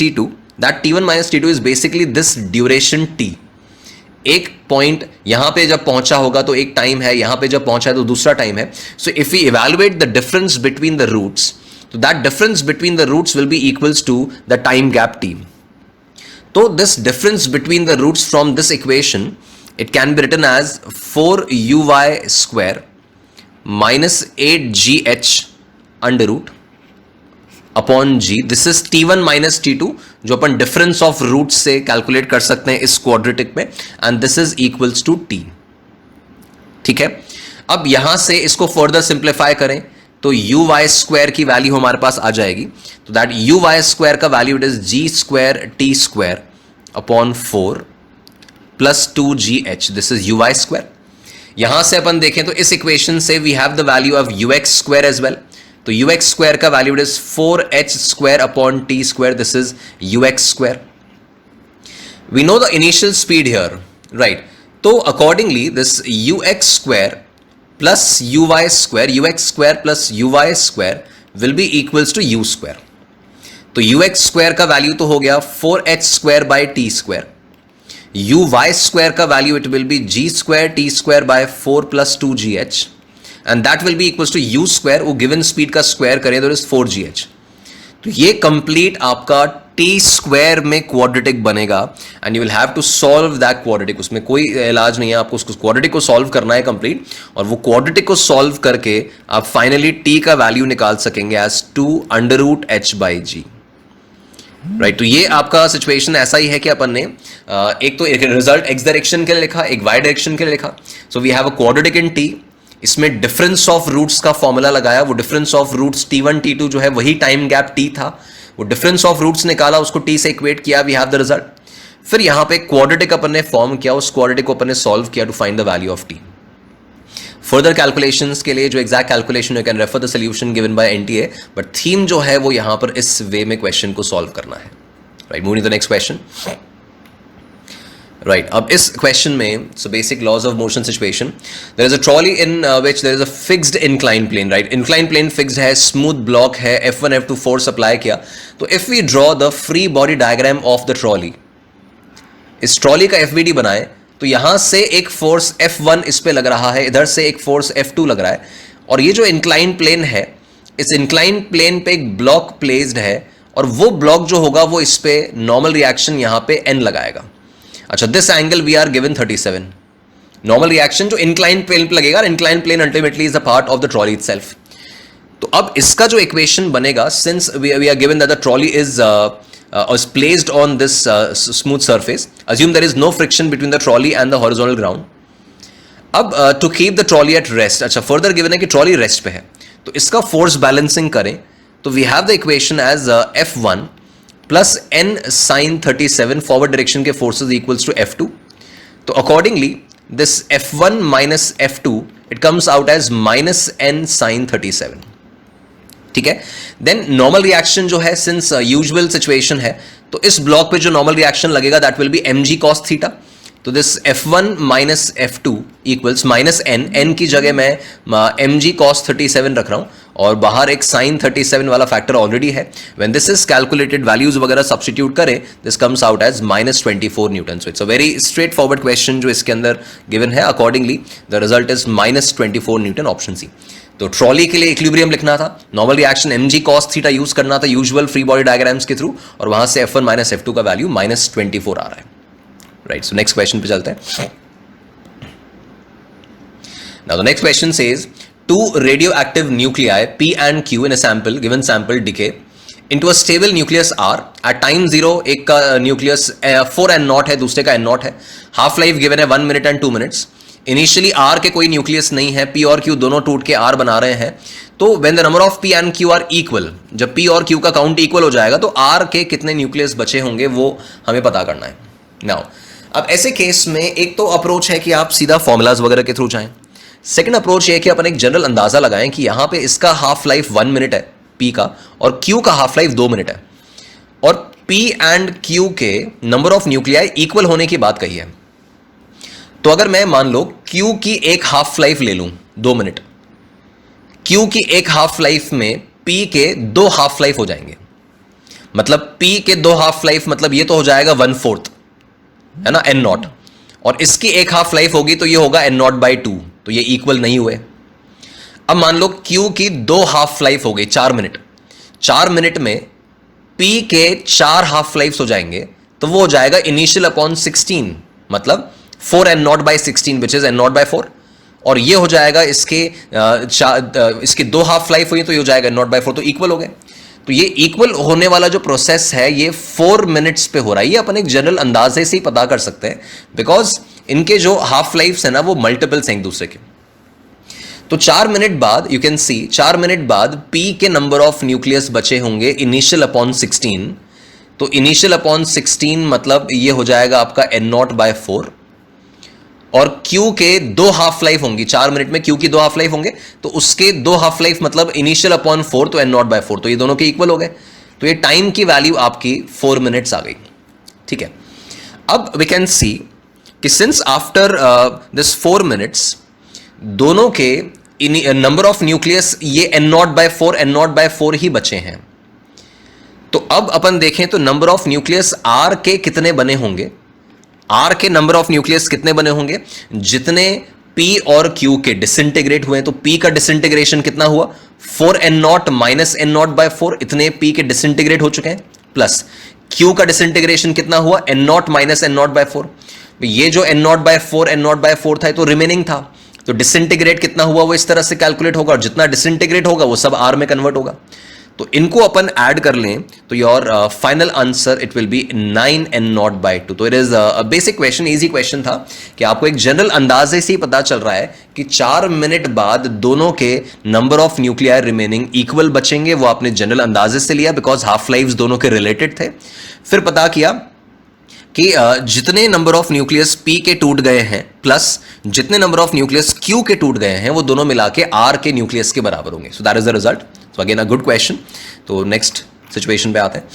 t2 is basically this duration t। एक पॉइंट यहां पे जब पहुंचा होगा तो एक टाइम है, यहां पे जब पहुंचा है तो दूसरा टाइम है। So if we evaluate the difference between the roots, तो that difference between the roots will be equals to the time gap t। तो this difference between the roots from this equation it can be written as 4uy square -8gh under root upon G, this is T1 minus T2 जो अपन डिफरेंस ऑफ रूट से कैलकुलेट कर सकते हैं इस क्वाड्रेटिक में, and this is equals to T। ठीक है, अब यहां से इसको फर्दर सिंप्लीफाई करें तो यू वाई स्क्वायर की वैल्यू हमारे पास आ जाएगी, तो दैट यू वाई स्क्वायर का value it is G square T square upon 4 plus 2gh, this is U Y square. यहां से अपन देखें तो इस इक्वेशन से we have the value of U X square as well, तो यू एक्स स्क्वायर का value it is 4h square upon T square, this is U X square. We know the initial speed here, right, तो accordingly this U X square plus uy square, ux square plus uy square will be equals to u square। तो ux square का वैल्यू तो हो गया 4h square by t square, uy square का value it will B g square t square by 4 plus 2gh and that will be equals to u square, वो गिवन स्पीड का स्क्वायर करें तो इज 4gh। तो ये कंप्लीट आपका टी स्क्वायर में क्वाड्रेटिक बनेगा and you will have to solve that quadratic. उसमें कोई इलाज नहीं है, आपको उसको क्वाड्रेटिक को सॉल्व करना है कंप्लीट, और वो क्वाड्रेटिक को सॉल्व करके आप फाइनली टी का वैल्यू निकाल सकेंगे as 2 under root H by G, right. तो ये आपका सिचुएशन ऐसा ही है कि अपन ने एक तो एक रिजल्ट एक्स डायरेक्शन के लिए लिखा, एक वाई डायरेक्शन के लिए लिखा। So we have a quadratic in T, इसमें डिफरेंस ऑफ रूट्स का फॉर्मूला लगाया, वो difference of roots T1 T2 जो है वही टाइम गैप T था, वो डिफरेंस ऑफ रूट्स निकाला, उसको T से इक्वेट किया, वी हैव द रिजल्ट। फिर यहां पे क्वाड्रेटिक अपन ने फॉर्म किया, उस क्वाड्रेटिक को अपन ने सॉल्व किया to find the value of T। Further calculations के लिए जो exact calculation you can refer the solution given by NTA, but theme जो है वो यहां पर इस वे में क्वेश्चन को सॉल्व करना है, right. Moving to the next question, right. अब इस क्वेश्चन में so basic laws of motion situation, there is a trolley in which there is a fixed incline plane, right. Incline plane fixed है, स्मूथ ब्लॉक है, F1 F2 फोर्स अप्लाई किया, तो if we draw the free body diagram of the trolley, इस ट्रॉली का FBD बनाए तो यहां से एक फोर्स F1 इस पे लग रहा है, इधर से एक फोर्स F2 लग रहा है, और ये जो इंक्लाइन प्लेन है, इस इंक्लाइन प्लेन पे एक ब्लॉक प्लेस्ड है, और वो ब्लॉक जो होगा वो इस पे नॉर्मल रिएक्शन यहां पे N लगाएगा। अच्छा, this angle we are given 37, normal reaction जो इंक्लाइन प्लेन पे लगेगा, incline plane ultimately is a part of the trolley itself. तो अब इसका जो इक्वेशन बनेगा, since we are given that the trolley is placed on this smooth surface, assume there is no friction between the trolley and the horizontal ground। अब to keep the trolley at rest, अच्छा फर्दर गिवन है कि ट्रॉली रेस्ट पे है, तो इसका फोर्स बैलेंसिंग करें तो we have the equation as F1 plus N sine 37 forward direction के फोर्सेज इक्वल्स टू F2। तो accordingly this F1 minus F2 it comes out as minus N sine 37, ठीक है। देन नॉर्मल रिएक्शन जो है, सिंस यूजुअल सिचुएशन है, तो इस ब्लॉक पे जो नॉर्मल रिएक्शन लगेगा that will be mg cos theta. तो this F1 minus F2 equals minus N की जगह मैं mg cos 37 रख रहा हूं, और बाहर एक साइन 37 वाला फैक्टर ऑलरेडी है। When this is calculated, values वगैरह सब्स्टिट्यूट करें, this comes out as minus 24 newton. So it's a very straight forward question जो इसके अंदर गिवन है। Accordingly the result is minus 24 newton, option C. तो ट्रॉली के लिए इक्विलिब्रियम लिखना था, normal reaction mg cos theta use करना था यूजुअल फ्री बॉडी डायग्राम्स के थ्रू, और वहां से F1 माइनस F2 का वैल्यू माइनस 24 आ रहा है, राइट। सो नेक्स्ट क्वेश्चन पे चलते हैं। Now the next question says two radioactive nuclei P and Q in a sample, given sample decay into a stable nucleus R at time 0। एक का न्यूक्लियस 4 n0 है, दूसरे का n0 है, हाफ लाइफ गिवन है 1 minute and 2 minutes. Initially R के कोई न्यूक्लियस नहीं है, P और Q दोनों टूट के R बना रहे हैं। तो when the number of P and Q are equal, जब P और Q का काउंट इक्वल हो जाएगा तो R के कितने न्यूक्लियस बचे होंगे वो हमें पता करना है। नाउ अब ऐसे केस में एक तो अप्रोच है कि आप सीधा फॉर्मूलाज वगैरह के थ्रू जाएं, सेकेंड अप्रोच ये है कि अपन एक जनरल अंदाजा लगाएं कि यहां पे इसका हाफ लाइफ 1 मिनट है P का, और Q का हाफ लाइफ 2 मिनट है, और P एंड Q के नंबर ऑफ न्यूक्लियाई इक्वल होने की बात कही है। तो अगर मैं मान लो Q की एक हाफ लाइफ ले लूं 2 मिनट, Q की एक हाफ लाइफ में P के 2 हाफ लाइफ हो जाएंगे, मतलब P के 2 हाफ लाइफ मतलब ये तो हो जाएगा 1/4 है ना, n0, और इसकी एक हाफ लाइफ होगी तो ये होगा n0/2, तो ये इक्वल नहीं हुए। अब मान लो Q की 2 हाफ लाइफ हो गई 4 मिनट, 4 मिनट में P के 4 हाफ लाइफ हो जाएंगे, तो वो हो जाएगा इनिशियल अपॉन 16, मतलब 4 n0/16 विच इज n0/4, और ये हो जाएगा इसके 2 हाफ लाइफ हुई तो ये हो जाएगा n0/4, तो इक्वल हो गए। तो ये इक्वल होने वाला जो प्रोसेस है ये 4 मिनट्स पे हो रहा है। ये अपन एक जनरल अंदाजे से ही पता कर सकते हैं, बिकॉज इनके जो हाफ लाइफ है ना वो मल्टीपल्स हैं एक दूसरे के। तो 4 मिनट बाद यू कैन सी 4 मिनट बाद P के नंबर ऑफ न्यूक्लियस बचे होंगे इनिशियल अपॉन 16। तो इनिशियल अपॉन 16 मतलब ये हो जाएगा आपका n0/4, और Q के 2 हाफ लाइफ होंगी 4 मिनट में, Q की 2 हाफ लाइफ होंगे तो उसके 2 हाफ लाइफ मतलब इनिशियल अपॉन 4 तो n0/4, तो ये दोनों के इक्वल हो गए। तो ये टाइम की वैल्यू आपकी 4 मिनट्स आ गई। ठीक है, अब वी कैन सी कि सिंस आफ्टर दिस 4 मिनट्स दोनों के नंबर ऑफ न्यूक्लियस ये n0/4 ही बचे हैं। तो अब अपन देखें तो नंबर ऑफ न्यूक्लियस R के कितने बने होंगे, R के नंबर ऑफ न्यूक्लियस कितने बने होंगे, जितने P और Q के डिसइंटीग्रेट हुए। तो P का डिसइंटीग्रेशन कितना हुआ, 4n0 माइनस n0/4, इतने P के डिसइंटीग्रेट हो चुके हैं, प्लस Q का डिसइंटीग्रेशन कितना हुआ, n0 माइनस n0/4। ये जो n0/4 था तो रिमेनिंग था, तो डिसइंटीग्रेट कितना हुआ वो इस तरह से कैलकुलेट होगा, और जितना डिसइंटीग्रेट होगा वो सब R में कन्वर्ट होगा। तो इनको अपन ऐड कर लें तो your final answer it will B 9n0/2। तो it is a basic question, easy question था कि आपको एक जनरल अंदाजे से ही पता चल रहा है कि 4 मिनट बाद दोनों के number of nuclei remaining equal बचेंगे। वो आपने जनरल अंदाजे से लिया बिकॉज हाफ लाइफ दोनों के रिलेटेड थे। फिर पता किया कि जितने नंबर ऑफ न्यूक्लियस P के टूट गए हैं प्लस जितने नंबर ऑफ न्यूक्लियस Q के टूट गए हैं वो दोनों मिला के R के न्यूक्लियस के बराबर होंगे। So that is the result. So again a good question. तो नेक्स्ट सिचुएशन पे आते हैं।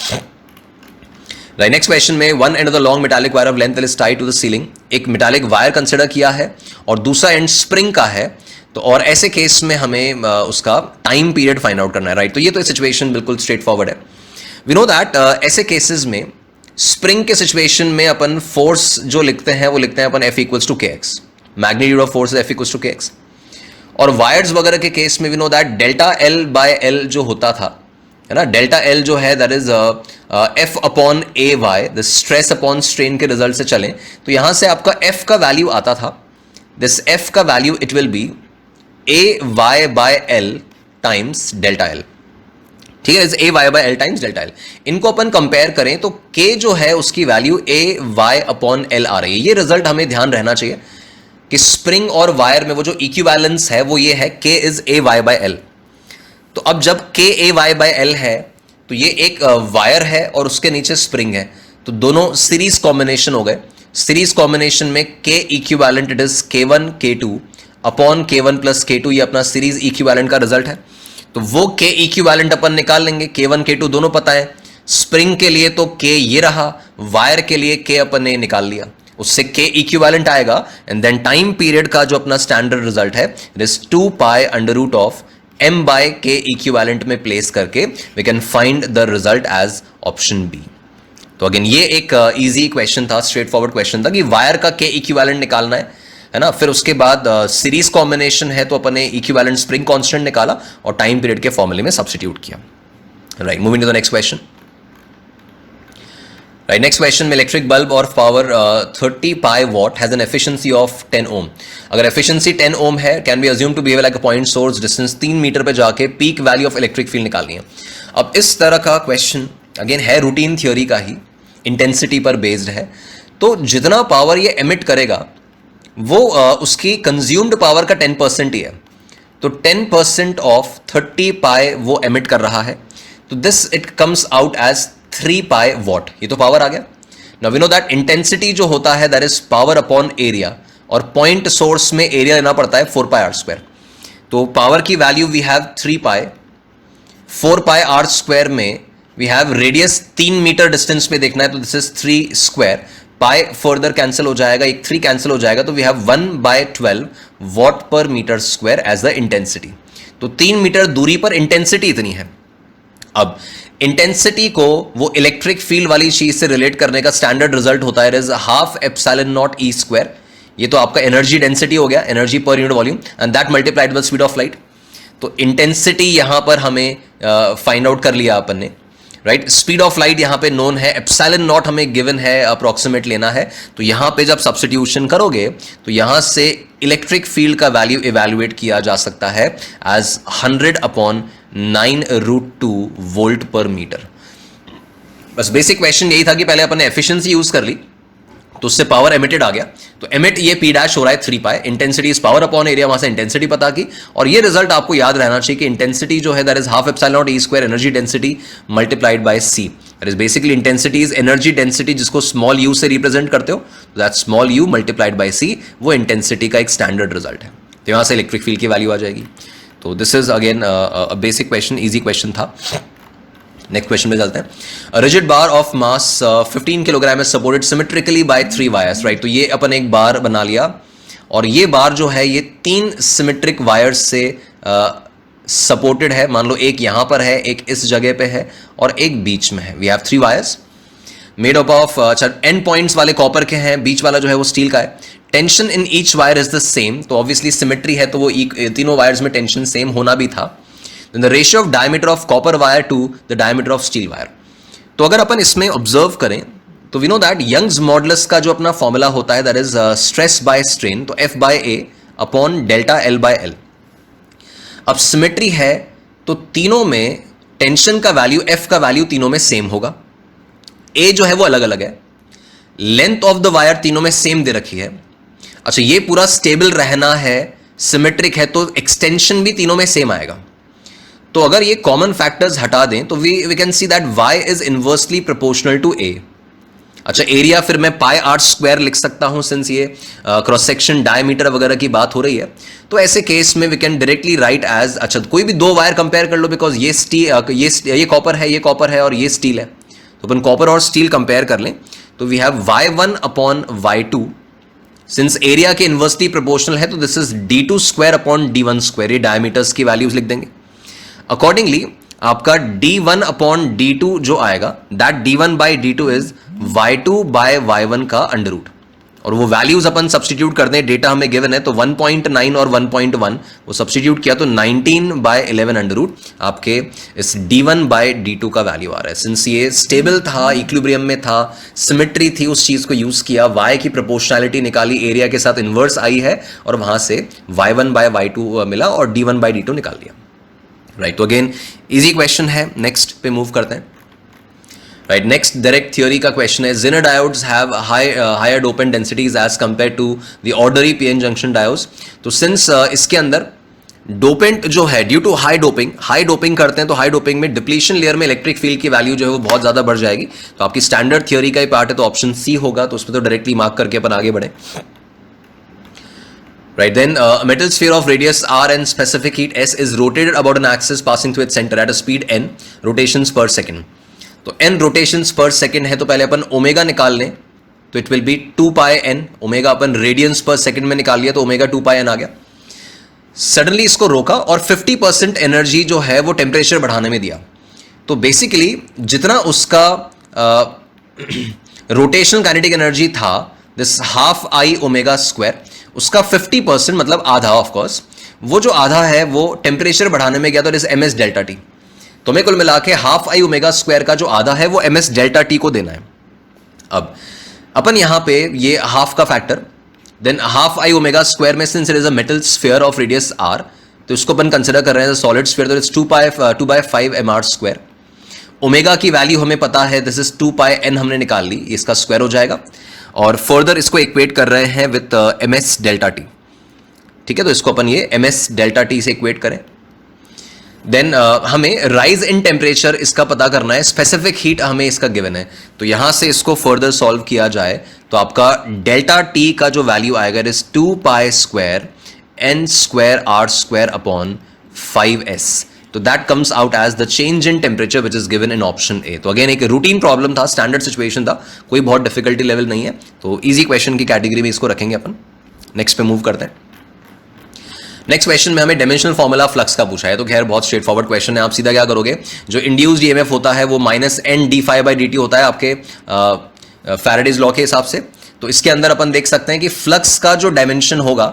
राइट, नेक्स्ट क्वेश्चन में one end of the long metallic wire of length is tied to the ceiling. एक मेटालिक वायर कंसिडर किया है और दूसरा एंड स्प्रिंग का है। तो और ऐसे केस में हमें उसका टाइम पीरियड फाइंड आउट करना है। राइट, तो ये तो सिचुएशन बिल्कुल स्ट्रेट फॉरवर्ड है। वी नो दैट ऐसे केसेस में स्प्रिंग के सिचुएशन में अपन फोर्स जो लिखते हैं वो लिखते हैं अपन F equals to KX, magnitude of force F equals to KX। और वायर्स वगैरह के केस में we know that delta L/L जो होता था, है ना, डेल्टा L जो है that is F upon AY, the stress upon strain के रिजल्ट से चलें तो यहां से आपका F का वैल्यू आता था, दिस F का value it will B AY/L times delta L। ठीक है, AY/L टाइम्स डेल्टा L। इनको अपन कंपेयर करें तो K जो है उसकी वैल्यू AY/L आ रही है। ये रिजल्ट हमें ध्यान रहना चाहिए कि स्प्रिंग और वायर में वो जो इक्विवेलेंस है वो ये है K इज AY/L। तो अब जब K AY/L है तो ये एक वायर है और उसके नीचे स्प्रिंग है, तो दोनों सीरीज कॉम्बिनेशन हो गए। सीरीज कॉम्बिनेशन में K equivalent it is K1 K2 upon K1 plus K2, ये अपना सीरीज इक्विवेलेंट का रिजल्ट है। तो वो K इक्विवेलेंट अपन निकाल लेंगे, K1 K2 दोनों पता है। स्प्रिंग के लिए तो K ये रहा, वायर के लिए K अपन ने निकाल लिया, उससे K इक्विवेलेंट आएगा। एंड देन टाइम पीरियड का जो अपना स्टैंडर्ड रिजल्ट है it is 2π√of m/K equivalent में प्लेस करके we can find the result as option B. तो अगेन ये एक इजी क्वेश्चन था, स्ट्रेट फॉरवर्ड क्वेश्चन था कि वायर का K इक्विवेलेंट निकालना है ना। फिर उसके बाद सीरीज कॉम्बिनेशन है तो अपन ने इक्विवेलेंट स्प्रिंग कांस्टेंट निकाला और टाइम पीरियड के फॉर्मूले में सब्स्टिट्यूट किया। Right, moving to the next question. Right, next question में इलेक्ट्रिक बल्ब और power 30 pi watt has an efficiency of 10 ohm. अगर एफिशिएंसी 10 ओम है can be assume to behave like a point source, distance 3 meter पे जाके peak value of electric field निकालनी है। अब इस तरह का क्वेश्चन अगेन है रूटीन थ्योरी का ही, इंटेंसिटी पर बेस्ड है। तो जितना पावर ये एमिट करेगा वो उसकी कंज्यूम्ड पावर का 10% ही है। तो 10% ऑफ 30 पाई वो एमिट कर रहा है, तो this it comes out as 3 pi watt. ये तो पावर आ गया। Now we know that intensity जो होता है that is power upon area, और पॉइंट सोर्स में एरिया लेना पड़ता है 4πr²। तो पावर की value we have 3 pi, 4πr² में we have radius 3 meter distance में देखना है तो this is 3²। Pi further cancel हो जाएगा, एक 3 कैंसिल हो जाएगा, तो we have 1/12 watt per meter square as the intensity. तो 3 मीटर दूरी पर इंटेंसिटी इतनी है। अब इंटेंसिटी को वो इलेक्ट्रिक फील्ड वाली चीज से रिलेट करने का स्टैंडर्ड रिजल्ट होता है, इट इज ½ ε0 E²। ये तो आपका एनर्जी डेंसिटी हो गया, energy per unit volume, and that multiplied with speed of light. तो इंटेंसिटी यहां पर हमें फाइंड आउट कर लिया अपन ने। राइट। स्पीड ऑफ लाइट यहां पे नोन है, एप्सिलॉन नॉट हमें गिवन है, अप्रोक्सीमेट लेना है। तो यहां पे जब सब्स्टिट्यूशन करोगे तो यहां से इलेक्ट्रिक फील्ड का वैल्यू इवैल्यूएट किया जा सकता है एज 100/9√2 वोल्ट पर मीटर। बस बेसिक क्वेश्चन यही था कि पहले अपन ने एफिशिएंसी यूज कर ली तो उससे पावर एमिटेड आ गया। तो एमिट ये पी डैश हो रहा है 3 pi, intensity is power upon area, वहां से इंटेंसिटी पता की। और ये रिजल्ट आपको याद रहना चाहिए कि इंटेंसिटी जो है that is half epsilon naught E square energy density multiplied by C. That is basically intensity is energy density जिसको स्मॉल यू से रिप्रेजेंट करते हो, that small U multiplied by C, वो इंटेंसिटी का एक स्टैंडर्ड रिजल्ट है। तो यहां से इलेक्ट्रिक फील्ड की वैल्यू आ जाएगी। तो this is again basic question, easy question था। नेक्स्ट क्वेश्चन में चलते हैं। Rigid bar of mass 15 kilogram is supported symmetrically by 3 wires, right. तो ये अपन एक बार बना लिया और ये बार जो है ये 3 सिमेट्रिक वायर्स से सपोर्टेड है। मान लो एक यहां पर है, एक इस जगह पे है और एक बीच में है। We have 3 wires made up of, अच्छा एंड पॉइंट्स वाले कॉपर के हैं, बीच वाला जो है वो स्टील का है। Tension in each wire is the same, तो ऑब्वियसली सिमेट्री है तो वो तीनों वायर्स में टेंशन सेम होना भी था। The ratio of diameter of copper wire to the diameter of steel wire. तो अगर अपन इसमें ऑब्जर्व करें तो we know that Young's modulus का जो अपना फॉर्मूला होता है that is stress by strain, तो F by A upon delta L by L। अब सिमेट्री है तो तीनों में टेंशन का वैल्यू, F का वैल्यू तीनों में सेम होगा। A जो है वो अलग अलग है, लेंथ ऑफ द वायर तीनों में सेम दे रखी है। अच्छा ये पूरा स्टेबल रहना है, सिमेट्रिक है तो एक्सटेंशन भी तीनों में सेम आएगा। तो अगर ये कॉमन फैक्टर्स हटा दें तो we can see that y is inversely proportional to a। अच्छा एरिया फिर मैं पाई आर स्क्वायर लिख सकता हूं सिंस ये क्रॉस सेक्शन डायमीटर वगैरह की बात हो रही है। तो ऐसे केस में we can directly write as, अच्छा कोई भी 2 वायर कंपेयर कर लो बिकॉज ये ये कॉपर है, ये कॉपर है और ये स्टील है, तो अपन कॉपर और स्टील कंपेयर कर लें तो we have y1 upon y2। Since area के इनवर्सली प्रोपोर्शनल है तो this is d2 square upon d1 square, ये डायमीटर्स की वैल्यूज लिख देंगे। अकॉर्डिंगली आपका d1 अपॉन d2 जो आएगा that d1 by d2 is y2 bye y1 का अंडर रूट, और वो वैल्यूज अपन सब्सटीट्यूट कर दें, डेटा हमें गिवन है तो 1.9 और 1.1 वो सब्सटीट्यूट किया तो 19 बाय 11 अंडर रूट आपके इस d1 बाय d2 का वैल्यू आ रहा है। सिंस ये स्टेबल था, इक्विलिब्रियम में था, सिमेट्री थी, उस चीज को यूज किया, y की प्रोपोर्शनैलिटी निकाली, एरिया के साथ इन्वर्स आई है और वहां से y1 बाय y2 मिला और d1 बाय d2 निकाल दिया, राइट। तो अगेन इजी क्वेश्चन है, नेक्स्ट पे मूव करते हैं। राइट, नेक्स्ट डायरेक्ट थ्योरी का क्वेश्चन है, Zener diodes have higher dopant densities as compare to the ordinary PN junction diodes. तो सिंस इसके अंदर डोपेंट जो है ड्यू टू हाई डोपिंग करते हैं तो हाई डोपिंग में डिप्लीशन लेयर में इलेक्ट्रिक फील्ड की वैल्यू जो है वो बहुत ज्यादा बढ़ जाएगी। तो आपकी स्टैंडर्ड थ्योरी का ही पार्ट है तो ऑप्शन सी होगा, तो उसमें तो डायरेक्टली मार्क करके अपन आगे बढ़े। Right, then a metal sphere of radius r and specific heat s is rotated about an axis passing through its center at a speed n rotations per second. तो n rotations per second है तो पहले अपन ओमेगा निकाल लें तो it will B 2 pi n, omega upon radiance पर सेकंड में निकाल लिया तो ओमेगा 2 पाई n आ गया। सडनली इसको रोका और 50% एनर्जी जो है वो टेम्परेचर बढ़ाने में दिया। तो बेसिकली जितना उसका रोटेशनल काइनेटिक एनर्जी था this half I omega square, उसका 50% मतलब आधा, ऑफ कोर्स वो जो आधा है वो टेम्परेचर बढ़ाने में गया तो इज एमएस डेल्टा टी। तो मैं कुल मिला के हाफ आई ओमेगा स्क्वायर का जो आधा है वो एमएस डेल्टा टी को देना है। अब अपन यहां पे ये हाफ का factor, then half I omega square में since it is a metal sphere of radius R तो इसको अपन कंसिडर कर रहे हैं सॉलिड स्फीयर, तो इट्स 2/5 mr स्क्वायर। ओमेगा की वैल्यू हमें पता है दिस इज 2 पाई n हमने निकाल ली, इसका स्क्वायर हो जाएगा और फर्दर इसको इक्वेट कर रहे हैं विथ एमएस डेल्टा टी। ठीक है, तो इसको अपन ये एमएस डेल्टा टी से इक्वेट करें। देन हमें राइज इन टेम्परेचर इसका पता करना है, स्पेसिफिक हीट हमें इसका गिवन है तो यहां से इसको फर्दर सॉल्व किया जाए तो आपका डेल्टा टी का जो वैल्यू आएगा it is 2 pi square n square r square upon 5s। तो that comes out as the change in temperature which is given in option A. तो अगेन एक रूटीन प्रॉब्लम था, स्टैंडर्ड सिचुएशन था, कोई बहुत डिफिकल्टी लेवल नहीं है, तो इजी क्वेश्चन की कैटेगरी में इसको रखेंगे अपन। नेक्स्ट पे मूव करते हैं। नेक्स्ट क्वेश्चन में हमें डायमेंशनल फॉर्मूला फ्लक्स का पूछा है, तो खैर बहुत स्ट्रेट फॉरवर्ड क्वेश्चन है। आप सीधा क्या करोगे, जो इंड्यूस्ड ईएमएफ होता है वो -N/d∅/dt होता है आपके फैराडेज लॉ के हिसाब से। तो इसके अंदर अपन देख सकते हैं कि फ्लक्स का जो डायमेंशन होगा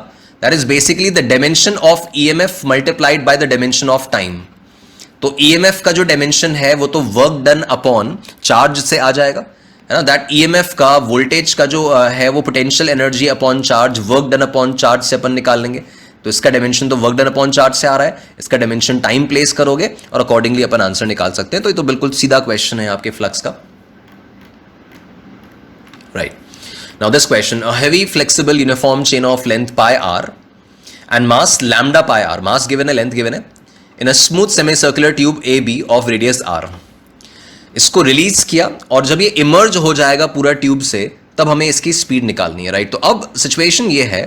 that is basically the dimension of EMF multiplied by the dimension of time. तो ईएमएफ का जो डायमेंशन है वो तो वर्क डन अपॉन चार्ज से आ जाएगा, है ना। दैट ईएमएफ का वोल्टेज का जो है वो potential energy upon charge, work done upon charge से अपन निकाल लेंगे। तो इसका डायमेंशन तो वर्क डन अपॉन चार्ज से आ रहा है, इसका डायमेंशन टाइम प्लेस करोगे और अकॉर्डिंगली अपन आंसर निकाल सकते हैं। तो ये तो बिल्कुल सीधा क्वेश्चन है आपके फ्लक्स का, right. Now this question, a heavy flexible uniform chain of length pi R and mass lambda pi r, mass given है, length given है, in a smooth semicircular tube AB of radius r। इसको रिलीज किया और जब ये इमर्ज हो जाएगा पूरा ट्यूब से तब हमें इसकी स्पीड निकालनी है, राइट। तो अब सिचुएशन ये है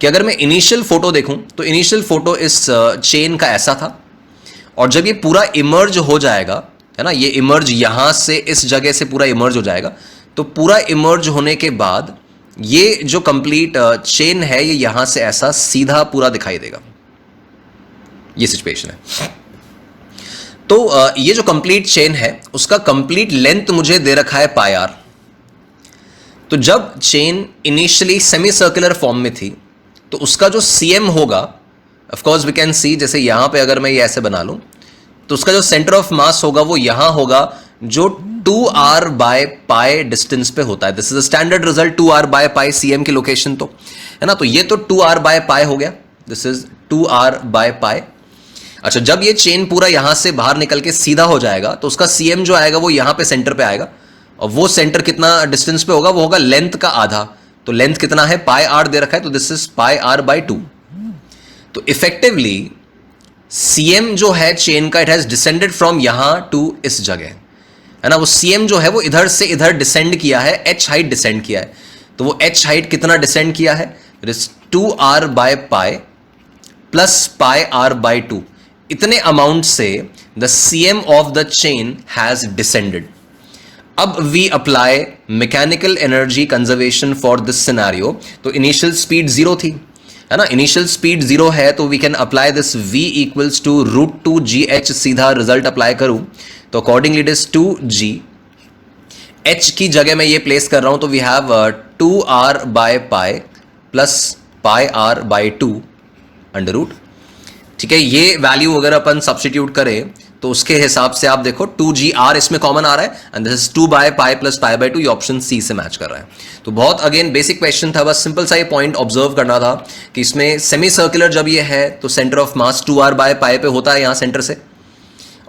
कि अगर मैं इनिशियल फोटो देखूं तो इनिशियल फोटो इस चेन का ऐसा था, और जब ये पूरा इमर्ज हो जाएगा, है ना, ये इमर्ज यहां से इस जगह से पूरा इमर्ज हो जाएगा, तो पूरा इमर्ज होने के बाद ये जो कंप्लीट चेन है ये यहां से ऐसा सीधा पूरा दिखाई देगा, ये सिचुएशन है। तो ये जो कंप्लीट चेन है उसका कंप्लीट लेंथ मुझे दे रखा है पाई आर। तो जब chain initially semicircular form में थी तो उसका जो सीएम होगा, of course we can see, जैसे यहां पे अगर मैं ये ऐसे बना लूं तो उसका जो सेंटर ऑफ मास होगा वो यहां होगा जो 2r बाय पाई डिस्टेंस पे होता है। This is a standard result, 2r by pi CM की लोकेशन, तो है ना। तो ये तो 2r बाय पाई हो गया, दिस इज 2r बाय पाई। अच्छा, जब ये चेन पूरा यहां से बाहर निकल के सीधा हो जाएगा तो उसका सीएम जो आएगा वो यहां पे सेंटर पे आएगा, और वो सेंटर कितना डिस्टेंस पे होगा, वो होगा लेंथ का आधा। तो लेंथ कितना है, पाई आर दे रखा है, तो this is pi R by 2। तो इफेक्टिवली सीएम जो है चेन का, इट हैज डिसेंडेड फ्रॉम यहां टू इस जगह, है ना। वो सीएम जो है वो इधर से इधर डिसेंड किया है, एच हाइट डिसेंड किया है। तो वो एच हाइट कितना डिसेंड किया है, it is 2r by pi plus pi R by 2। इतने अमाउंट से the CM of the chain has descended. अब we apply mechanical energy conservation for this scenario. तो इनिशियल स्पीड 0 थी, है ना, इनिशियल स्पीड 0 है, तो we can apply this v equals to √2gh। सीधा रिजल्ट अप्लाई करूं तो accordingly it is 2g, h की जगह मैं ये प्लेस कर रहा हूं, तो we have 2r by pi plus pi R by 2 under root. ठीक है, ये वैल्यू अगर अपन सब्स्टिट्यूट करें तो उसके हिसाब से आप देखो 2gr इसमें कॉमन आ रहा है, and this is 2 bye pi plus pi by 2, ये ऑप्शन सी से मैच कर रहा है। तो बहुत अगेन बेसिक क्वेश्चन था, बस सिंपल सा ये पॉइंट ऑब्जर्व करना था कि इसमें सेमी सर्कुलर जब ये है तो centre of mass 2r by पाई पे होता है यहां सेंटर से,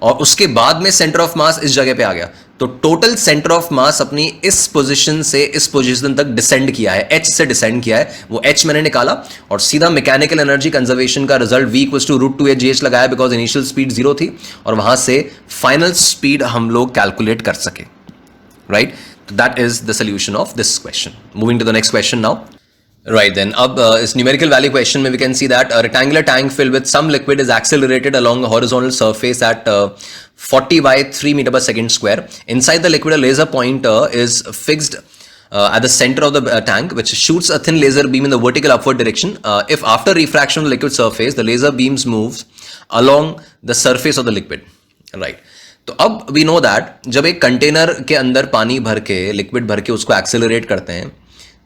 और उसके बाद में सेंटर ऑफ मास इस जगह पे आ गया, तो टोटल सेंटर ऑफ मास अपनी इस पोजीशन से इस पोजीशन तक डिसेंड किया है, एच से डिसेंड किया है, वो एच मैंने निकाला और सीधा मैकेनिकल एनर्जी कंजर्वेशन का result v equals to √2gh लगाया, बिकॉज इनिशियल स्पीड 0 थी और वहां से फाइनल स्पीड हम लोग कैलकुलेट कर सके, right. That is the solution of this question. Moving to the next question now, right then अब इस numerical value question में we can see that a rectangular tank filled with some liquid is accelerated along a horizontal surface at 40 by 3 meter per second square. Inside the liquid a laser pointer is fixed at the center of the tank, which shoots a thin laser beam in the vertical upward direction. If after refraction of the liquid surface the laser beams moves along the surface of the liquid, right. तो अब we know that जब एक कंटेनर के अंदर पानी भर के, लिक्विड भर के उसको एक्सेलरेट करते हैं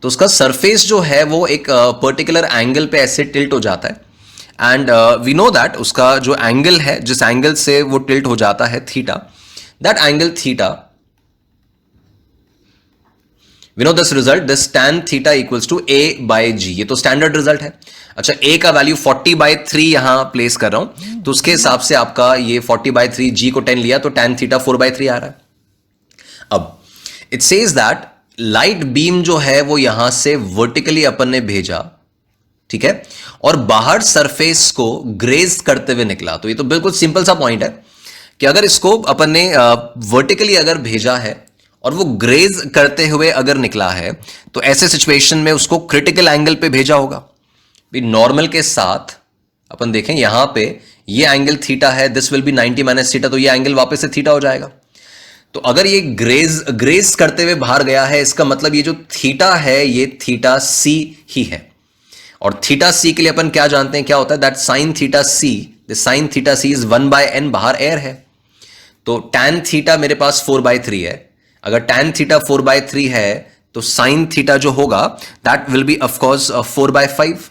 तो उसका सरफेस जो है वो एक पर्टिकुलर एंगल पे ऐसे टिल्ट हो जाता है, एंड वी नो दैट उसका जो एंगल है, जिस एंगल से वो टिल्ट हो जाता है theta, that angle theta, we know this result, this tan theta equals to a by g। ये तो स्टैंडर्ड रिजल्ट है। अच्छा, a का वैल्यू 40 by 3 यहां प्लेस कर रहा हूं, तो उसके हिसाब से आपका ये 40 by 3, g को 10 लिया तो tan थीटा 4 by 3 आ रहा है। अब it says that light beam जो है वो यहां से वर्टिकली अपन ने भेजा, ठीक है, और बाहर सरफेस को ग्रेज करते हुए निकला। तो ये तो बिल्कुल सिंपल सा पॉइंट है कि अगर इसको अपन ने वर्टिकली अगर भेजा है और वो ग्रेज करते हुए अगर निकला है तो ऐसे सिचुएशन में उसको क्रिटिकल एंगल पे भेजा होगा। नॉर्मल के साथ अपन देखें यहां पे ये एंगल थीटा है, this will be 90 minus theta, तो ये एंगल वापस से थीटा हो जाएगा। तो अगर ये ग्रेज करते हुए बाहर गया है, इसका मतलब ये जो थीटा है ये थीटा सी ही है, और थीटा सी के लिए अपन क्या जानते हैं, क्या होता है, that sine theta C, this sine theta C is 1/n, बाहर एयर है, तो tan थीटा मेरे पास 4/3 है। अगर tan थीटा 4/3 है तो साइन थीटा जो होगा that will B of course 4/5।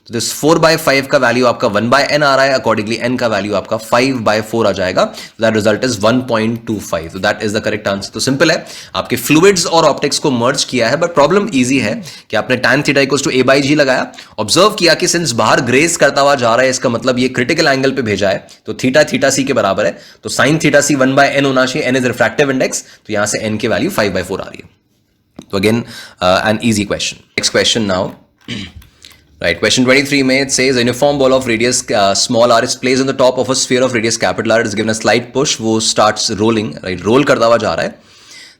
तो दिस 4/5 का वैल्यू आपका 1/n आ रहा है, अकॉर्डिंगली n का वैल्यू आपका 5/4 आ जाएगा, दैट रिजल्ट इज 1.25, तो that is the correct answer. तो सिंपल है, आपके फ्लूइड्स और ऑप्टिक्स को मर्ज किया है, बट प्रॉब्लम इजी है कि आपने tan theta equals to a/g लगाया, ऑब्जर्व किया कि सिंस बाहर ग्रेस करता हुआ जा रहा है, इसका मतलब ये क्रिटिकल एंगल पे भेजा है, तो थीटा c के बराबर है, तो sin थीटा c 1/n होना चाहिए, n इज रिफ्रैक्टिव इंडेक्स, तो यहां से n की वैल्यू 5/4 आ रही है। तो again an easy question. Next question now, right, question 23 में it says a uniform ball of radius small r is placed on the top of a sphere of radius capital R, it is given a slight push, वो starts rolling, right, roll करता हुआ जा रहा है,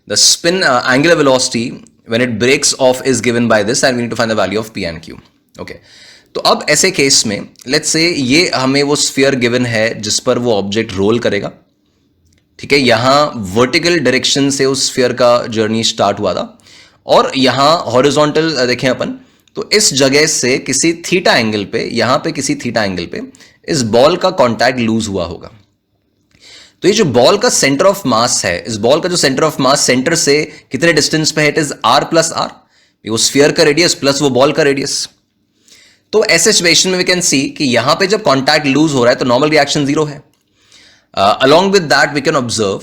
the spin angular velocity when it breaks off is given by this and we need to find the value of p and q। okay, तो अब ऐसे केस में लेट्स से ये हमें वो स्फीयर गिवन है जिस पर वो ऑब्जेक्ट रोल करेगा, ठीक है, यहां वर्टिकल डायरेक्शन से उस स्फीयर का जर्नी स्टार्ट हुआ था और यहां हॉरिजॉन्टल देखें अपन, तो इस जगह से किसी थीटा एंगल पे, यहां पे किसी थीटा एंगल पे इस बॉल का कांटेक्ट लूज हुआ होगा। तो ये जो बॉल का सेंटर ऑफ मास है, इस बॉल का जो सेंटर ऑफ मास सेंटर से कितने डिस्टेंस पे है, it is r plus R, वो स्फीयर का रेडियस प्लस वो बॉल का रेडियस। तो ऐसे सिचुएशन में वी कैन सी कि यहां पे जब कांटेक्ट लूज हो रहा है तो नॉर्मल रिएक्शन 0 है। Along with that we can observe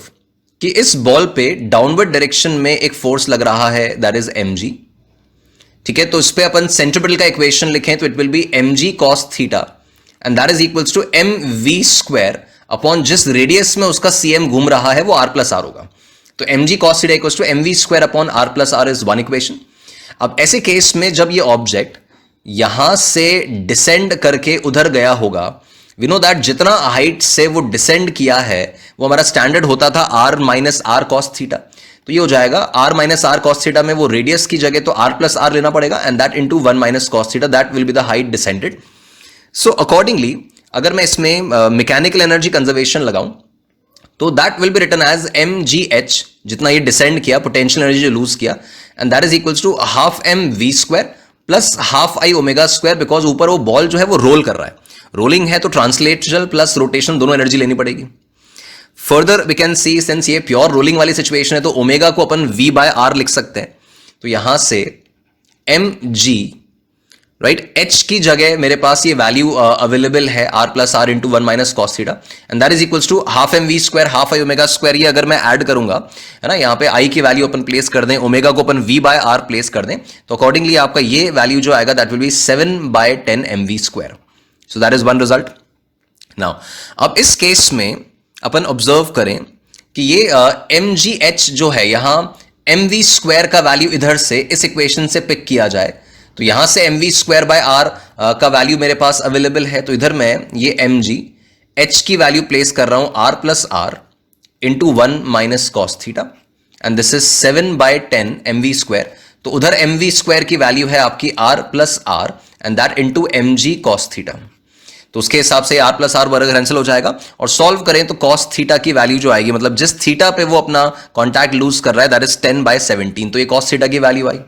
कि इस बॉल पे डाउनवर्ड डायरेक्शन में एक फोर्स लग रहा है, दैट इज mg, ठीक है, तो इस पे अपन सेंट्रीपिटल का इक्वेशन लिखें तो it will be mg cos theta and that is equals to mv square upon जिस रेडियस में उसका cm घूम रहा है वो r प्लस आर होगा, तो mg cos theta equals to mv square upon r plus R is one equation. अब ऐसे केस में जब ये ऑब्जेक्ट यहां से डिसेंड करके उधर गया होगा, वी नो दैट जितना हाइट से वो डिसेंड किया है वो हमारा स्टैंडर्ड होता था r minus are cos theta, तो ये हो जाएगा r minus are cos theta में वो रेडियस की जगह तो r प्लस आर लेना पड़ेगा and that into 1 minus cos theta, that will be the height descended. So accordingly अगर मैं इसमें मैकेनिकल एनर्जी कंजर्वेशन लगाऊं तो that will be written as mgh, जितना ये डिसेंड किया, पोटेंशियल एनर्जी जो लूज किया, and that is equals to half mv square plus half i omega square, because ऊपर वो बॉल जो है वो रोल कर रहा है, रोलिंग है तो ट्रांसलेशनल प्लस रोटेशन दोनों एनर्जी लेनी पड़ेगी। Further we can see since ये प्योर रोलिंग वाली सिचुएशन है तो ओमेगा को अपन v बाय आर लिख सकते हैं, तो यहां से mg, राइट, h की जगह मेरे पास ये वैल्यू अवेलेबल है r plus R into 1 minus cos theta and that is equals to half mv square half i omega square. ये अगर मैं ऐड करूंगा, है ना, यहाँ पे i की वैल्यू अपन प्लेस कर दें, ओमेगा को अपन v बाय आर प्लेस कर दें, तो अकॉर्डिंगली आपका ये वैल्यू जो आएगा that will B 7/10 mv square. So that is one result. Now अब इस केस में अपन ऑब्जर्व करें कि ये mgh जो है यहां mv स्क्वायर का वैल्यू इधर से इस इक्वेशन से पिक किया जाए तो यहां से mv स्क्वायर बाय आर का वैल्यू मेरे पास अवेलेबल है, तो इधर मैं ये mg h की वैल्यू प्लेस कर रहा हूं r plus R into 1 minus cos theta and this is 7/10 mv square, तो उधर mv स्क्वायर की वैल्यू है आपकी r plus R and that into mg cos theta, तो उसके हिसाब से r प्लस आर वर्ग कैंसिल हो जाएगा और सॉल्व करें तो cos थीटा की वैल्यू जो आएगी, मतलब जिस थीटा पे वो अपना कॉन्टैक्ट लूज कर रहा है दैट इज 10/17, तो ये cos थीटा की वैल्यू आई।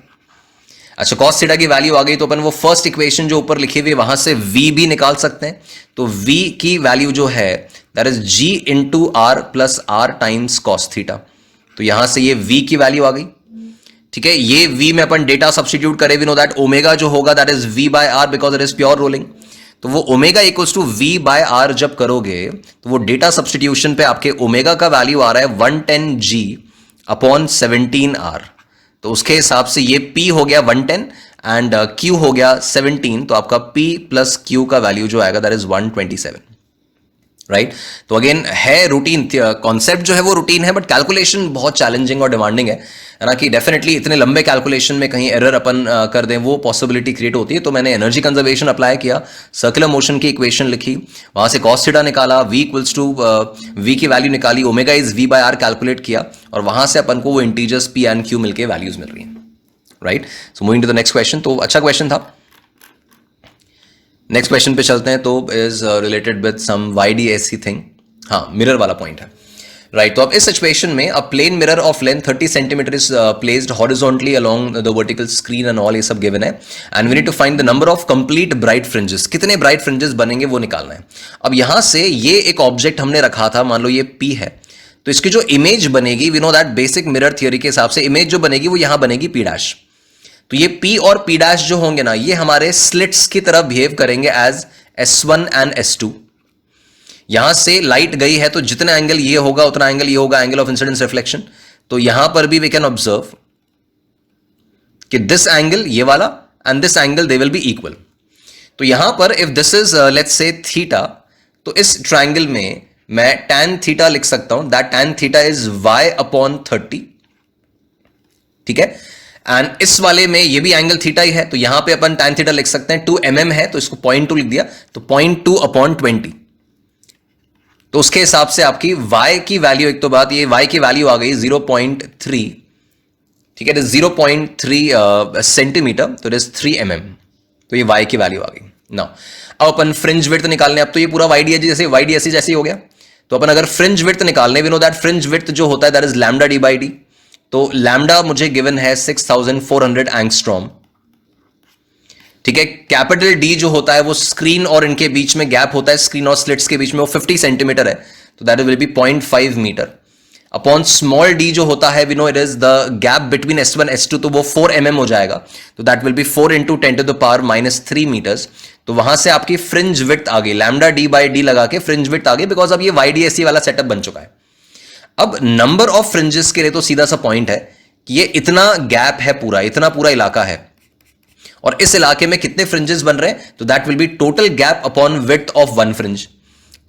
अच्छा, cos थीटा की वैल्यू आ गई तो अपन वो फर्स्ट इक्वेशन जो ऊपर लिखी हुई वहां से v भी निकाल सकते हैं, तो v की वैल्यू जो है that is g into R plus R times cos theta, तो यहां से ये v की वैल्यू आ गई, ठीक है। ये v में अपन डेटा सब्स्टिट्यूट करें, वी नो दैट ओमेगा जो होगा that is v by R because it is pure rolling, तो वो omega equals to v by R जब करोगे तो वो डेटा सब्स्टिट्यूशन पे आपके ओमेगा का वैल्यू आ रहा है 110g अपॉन 17r, तो उसके हिसाब से ये p हो गया 110 एंड q हो गया 17, तो आपका p प्लस q का वैल्यू जो आएगा दैट इज 127, राइट। तो अगेन है रूटीन, कॉन्सेप्ट जो है वो रूटीन है बट कैलकुलेशन बहुत चैलेंजिंग और डिमांडिंग है ना, कि डेफिनेटली इतने लंबे कैलकुलेशन में कहीं एरर अपन कर दें वो पॉसिबिलिटी क्रिएट होती है। तो मैंने एनर्जी कंजर्वेशन अप्लाई किया, सर्कुलर मोशन की इक्वेशन लिखी, वहां से cos थीटा निकाला, v इक्वल्स टू v की वैल्यू निकाली, omega is v by R calculate किया और वहां से अपन को वो इंटीजर्स p एंड q मिलके वैल्यूज मिल रही हैं, right. So moving to the next question, तो अच्छा क्वेश्चन था। नेक्स्ट क्वेश्चन पे चलते हैं, तो is related with some YDSC thing, हाँ मिरर वाला पॉइंट है, राइट। तो अब इस सिचुएशन में a plane mirror of length 30 centimetre is placed horizontally along the vertical screen and all, ये सब गिवन है and we need to find the number of complete bright fringes, कितने ब्राइट फ्रिंजेस बनेंगे वो निकालना है। अब यहां से ये एक ऑब्जेक्ट हमने रखा था, मान लो ये P है, तो इसकी जो इमेज बनेगी, we know that basic mirror theory के हिसाब से इमेज जो बनेगी वो यहां बनेगी P', तो ये P और P डैश जो होंगे ना, ये हमारे स्लिट्स की तरह बिहेव करेंगे एज S1 एंड S2। यहां से लाइट गई है तो जितना एंगल ये होगा उतना एंगल ये होगा, एंगल ऑफ इंसिडेंस रिफ्लेक्शन। तो यहां पर भी वी कैन ऑब्जर्व कि दिस एंगल ये वाला and this angle they will be equal. तो यहां पर इफ दिस इज लेट्स से थीटा, तो इस ट्राइंगल में मैं tan थीटा लिख सकता हूं, that tan theta is y upon 30, ठीक है। एंड इस वाले में ये भी एंगल थीटा ही है, तो यहां पे अपन tan थीटा लिख सकते हैं 2 mm है, तो इसको 0.2 लिख दिया, तो 0.2 अपॉन 20। तो उसके हिसाब से आपकी y की वैल्यू, एक तो बात ये y की वैल्यू आ गई 0.3, ठीक है, 0.3 सेंटीमीटर, तो इट इज 3 mm। तो ये y की वैल्यू आ गई। नाउ अब अपन फ्रिंज विड्थ निकालने, अब तो ये पूरा YDSC जैसे ही हो गया। तो अपन अगर फ्रिंज विड्थ निकालने, we know that fringe width जो होता है that is lambda D by D. तो लैम्डा मुझे गिवन है 6400 एंगस्ट्रॉम, ठीक है। कैपिटल डी जो होता है वो स्क्रीन और इनके बीच में गैप होता है, स्क्रीन और स्लिट्स के बीच में, वो 50 सेंटीमीटर है, तो that will be 0.5 metre. Upon small D जो होता है, we know it is the gap between S1 S2, तो वो 4 mm हो जाएगा, तो that will be 4 into 10 to the power -3 metres. तो वहां से आपकी फ्रिंज विड्थ आ गई, लैम्डा डी बाई डी लगा के फ्रिंज विड्थ आ गई, बिकॉज अब ये YDSC वाला सेटअप बन चुका है। अब नंबर ऑफ फ्रिंजेस के लिए तो सीधा सा पॉइंट है कि ये इतना गैप है, पूरा इतना पूरा इलाका है, और इस इलाके में कितने फ्रिंजेस बन रहे हैं, तो that will be total gap upon width of one fringe.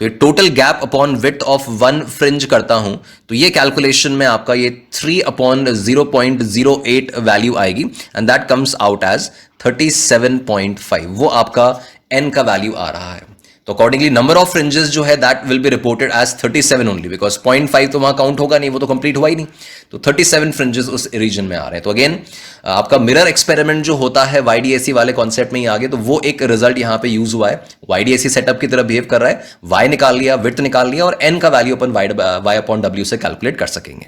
तो ये total gap upon width of one fringe करता हूं, तो ये कैलकुलेशन में आपका ये 3 अपॉन 0.08 वैल्यू आएगी, and that comes out as 37.5। वो आपका n का वैल्यू आ रहा है। तो अकॉर्डिंगली नंबर ऑफ फ्रिंजेस जो है that will be reported as 37 only, because 0.5 तो वहां काउंट होगा नहीं, वो तो कंप्लीट हुआ ही नहीं। तो 37 फ्रिंजेस उस रीजन में आ रहे हैं। तो अगेन आपका मिरर एक्सपेरिमेंट जो होता है YDSC वाले कॉन्सेप्ट में ही आगे, तो वो एक रिजल्ट यहां पे यूज हुआ है। YDSC सेटअप की तरह बिहेव कर रहा है, y निकाल लिया, विड्थ निकाल लिया, और n का वैल्यू अपन y अपॉन w से कैलकुलेट कर सकेंगे।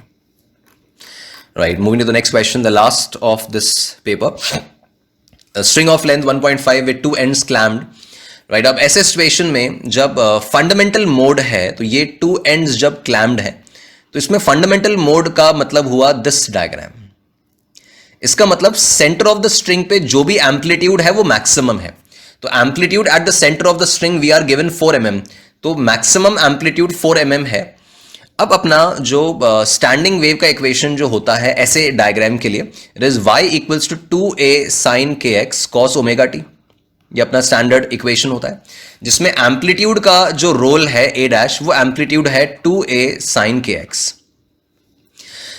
Right, moving to the next question, the last of this paper. String of length 1.5 with 2 ends clamped. Right, अब ऐसे सिचुएशन में जब फंडामेंटल मोड है, तो ये 2 एंड्स जब क्लैम्प्ड है, तो इसमें फंडामेंटल मोड का मतलब हुआ दिस डायग्राम। इसका मतलब सेंटर ऑफ द स्ट्रिंग पे जो भी एम्पलीट्यूड है वो मैक्सिमम है। तो amplitude at the centre of the string we are given 4 mm, तो मैक्सिमम एम्पलीट्यूड 4 mm है। अब अपना जो स्टैंडिंग वेव का इक्वेशन जो होता है ऐसे डायग्राम के लिए, it is y equals to 2a sin kx cos omega T. ये अपना स्टैंडर्ड इक्वेशन होता है, जिसमें एम्पलीट्यूड का जो रोल है a डैश, वो एम्पलीट्यूड है 2a sin kx।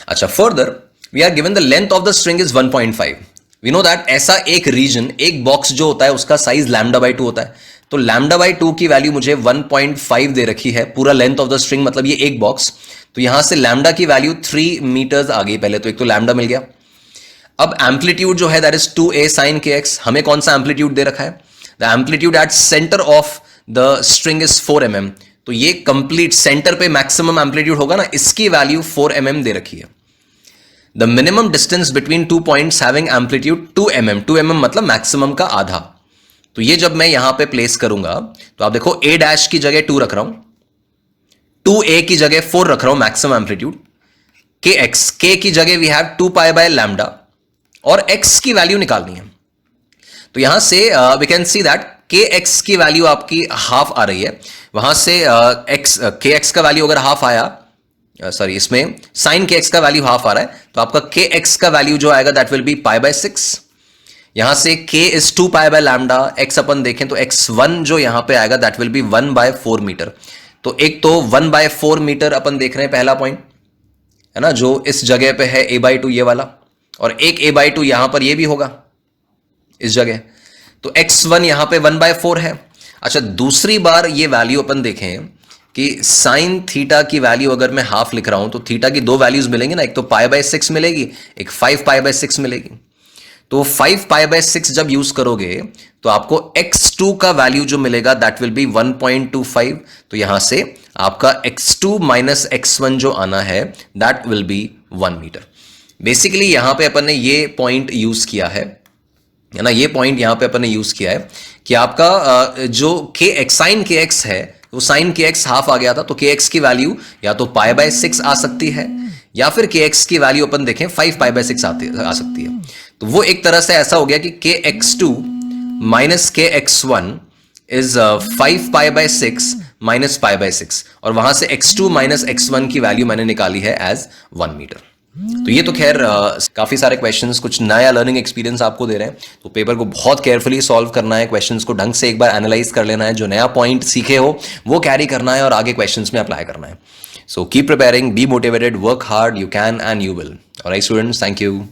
अच्छा, further we are given the length of the string is 1.5। We know that ऐसा एक रीजन, एक बॉक्स जो होता है उसका साइज λ/2 होता है। तो λ/2 की वैल्यू मुझे 1.5 दे रखी है, पूरा लेंथ ऑफ द स्ट्रिंग, मतलब ये एक बॉक्स। तो यहां से लैम्डा की वैल्यू 3 मीटर्स आ गई पहले, तो एक तो लैम्डा मिल गया। अब एम्पलीट्यूड जो है that is 2a sin kx। हमें कौन सा एम्पलीट्यूड दे रखा है? The amplitude at centre of the string is 4 mm। तो ये कंप्लीट सेंटर पे मैक्सिमम एम्पलीट्यूड होगा ना, इसकी वैल्यू 4 mm दे रखी है। The minimum distance between 2 points having amplitude 2 mm। 2 mm मतलब मैक्सिमम का आधा। तो ये जब मैं यहां पे प्लेस करूंगा, तो आप देखो a डैश की जगह 2 रख रहा हूं, 2a की जगह 4 रख रहा हूं मैक्सिमम एम्पलीट्यूड, kx, k की जगह we have 2 pi by lambda, और x की वैल्यू निकालनी है। तो यहां से we can see that kx की वैल्यू आपकी हाफ आ रही है। वहां से kx का वैल्यू अगर हाफ आया, सॉरी इसमें साइन kx का वैल्यू हाफ आ रहा है, तो आपका kx का वैल्यू जो आएगा that will B pi by 6। यहां से k is 2 pi by lambda, x अपन देखें तो x1 जो यहां पे आएगा दैट विल बी 1/4 मीटर। तो एक तो 1/4 मीटर अपन देख रहे हैं, पहला पॉइंट है ना, जो इस जगह पे है a/2 ये वाला, और एक a/2 यहां पर ये भी होगा इस जगह। तो x1 यहां पे 1/4 है। अच्छा, दूसरी बार ये वैल्यू अपन देखें कि साइन थीटा की वैल्यू अगर मैं हाफ लिख रहा हूं, तो थीटा की 2 वैल्यूज मिलेंगी ना, एक तो π/6 मिलेगी, एक 5π/6 मिलेगी। तो 5π/6 जब यूज करोगे तो आपको x2 का वैल्यू जो मिलेगा दैट विल बी 1.25। तो यहां से आपका x2 माइनस x1 जो आना है that will be 1 metre. Basically यहां पे अपन ने ये पॉइंट यूज किया है ना, ये पॉइंट यहां पे अपन ने यूज किया है कि आपका जो साइन kx है, वो साइन kx हाफ आ गया था, तो kx की वैल्यू या तो π/6 आ सकती है, या फिर के एक्स की वैल्यू अपन देखें 5 पाई बाय 6 आ सकती है। तो वो एक तरह से ऐसा हो गया कि के एक्स टू माइनस के x one is 5 pi by 6 minus pi by 6, और वहां से x2 माइनस x1 की वैल्यू मैंने निकाली है एज 1 मीटर। तो ये तो खैर काफी सारे क्वेश्चंस, कुछ नया लर्निंग एक्सपीरियंस आपको दे रहे हैं, तो पेपर को बहुत केयरफुली सॉल्व करना है, क्वेश्चंस को ढंग से एक बार एनालाइज कर लेना है, जो नया पॉइंट सीखे हो वो कैरी करना है और आगे क्वेश्चंस में अप्लाई करना है। So keep preparing, be motivated, work hard, you can and you will. Alright students, thank you.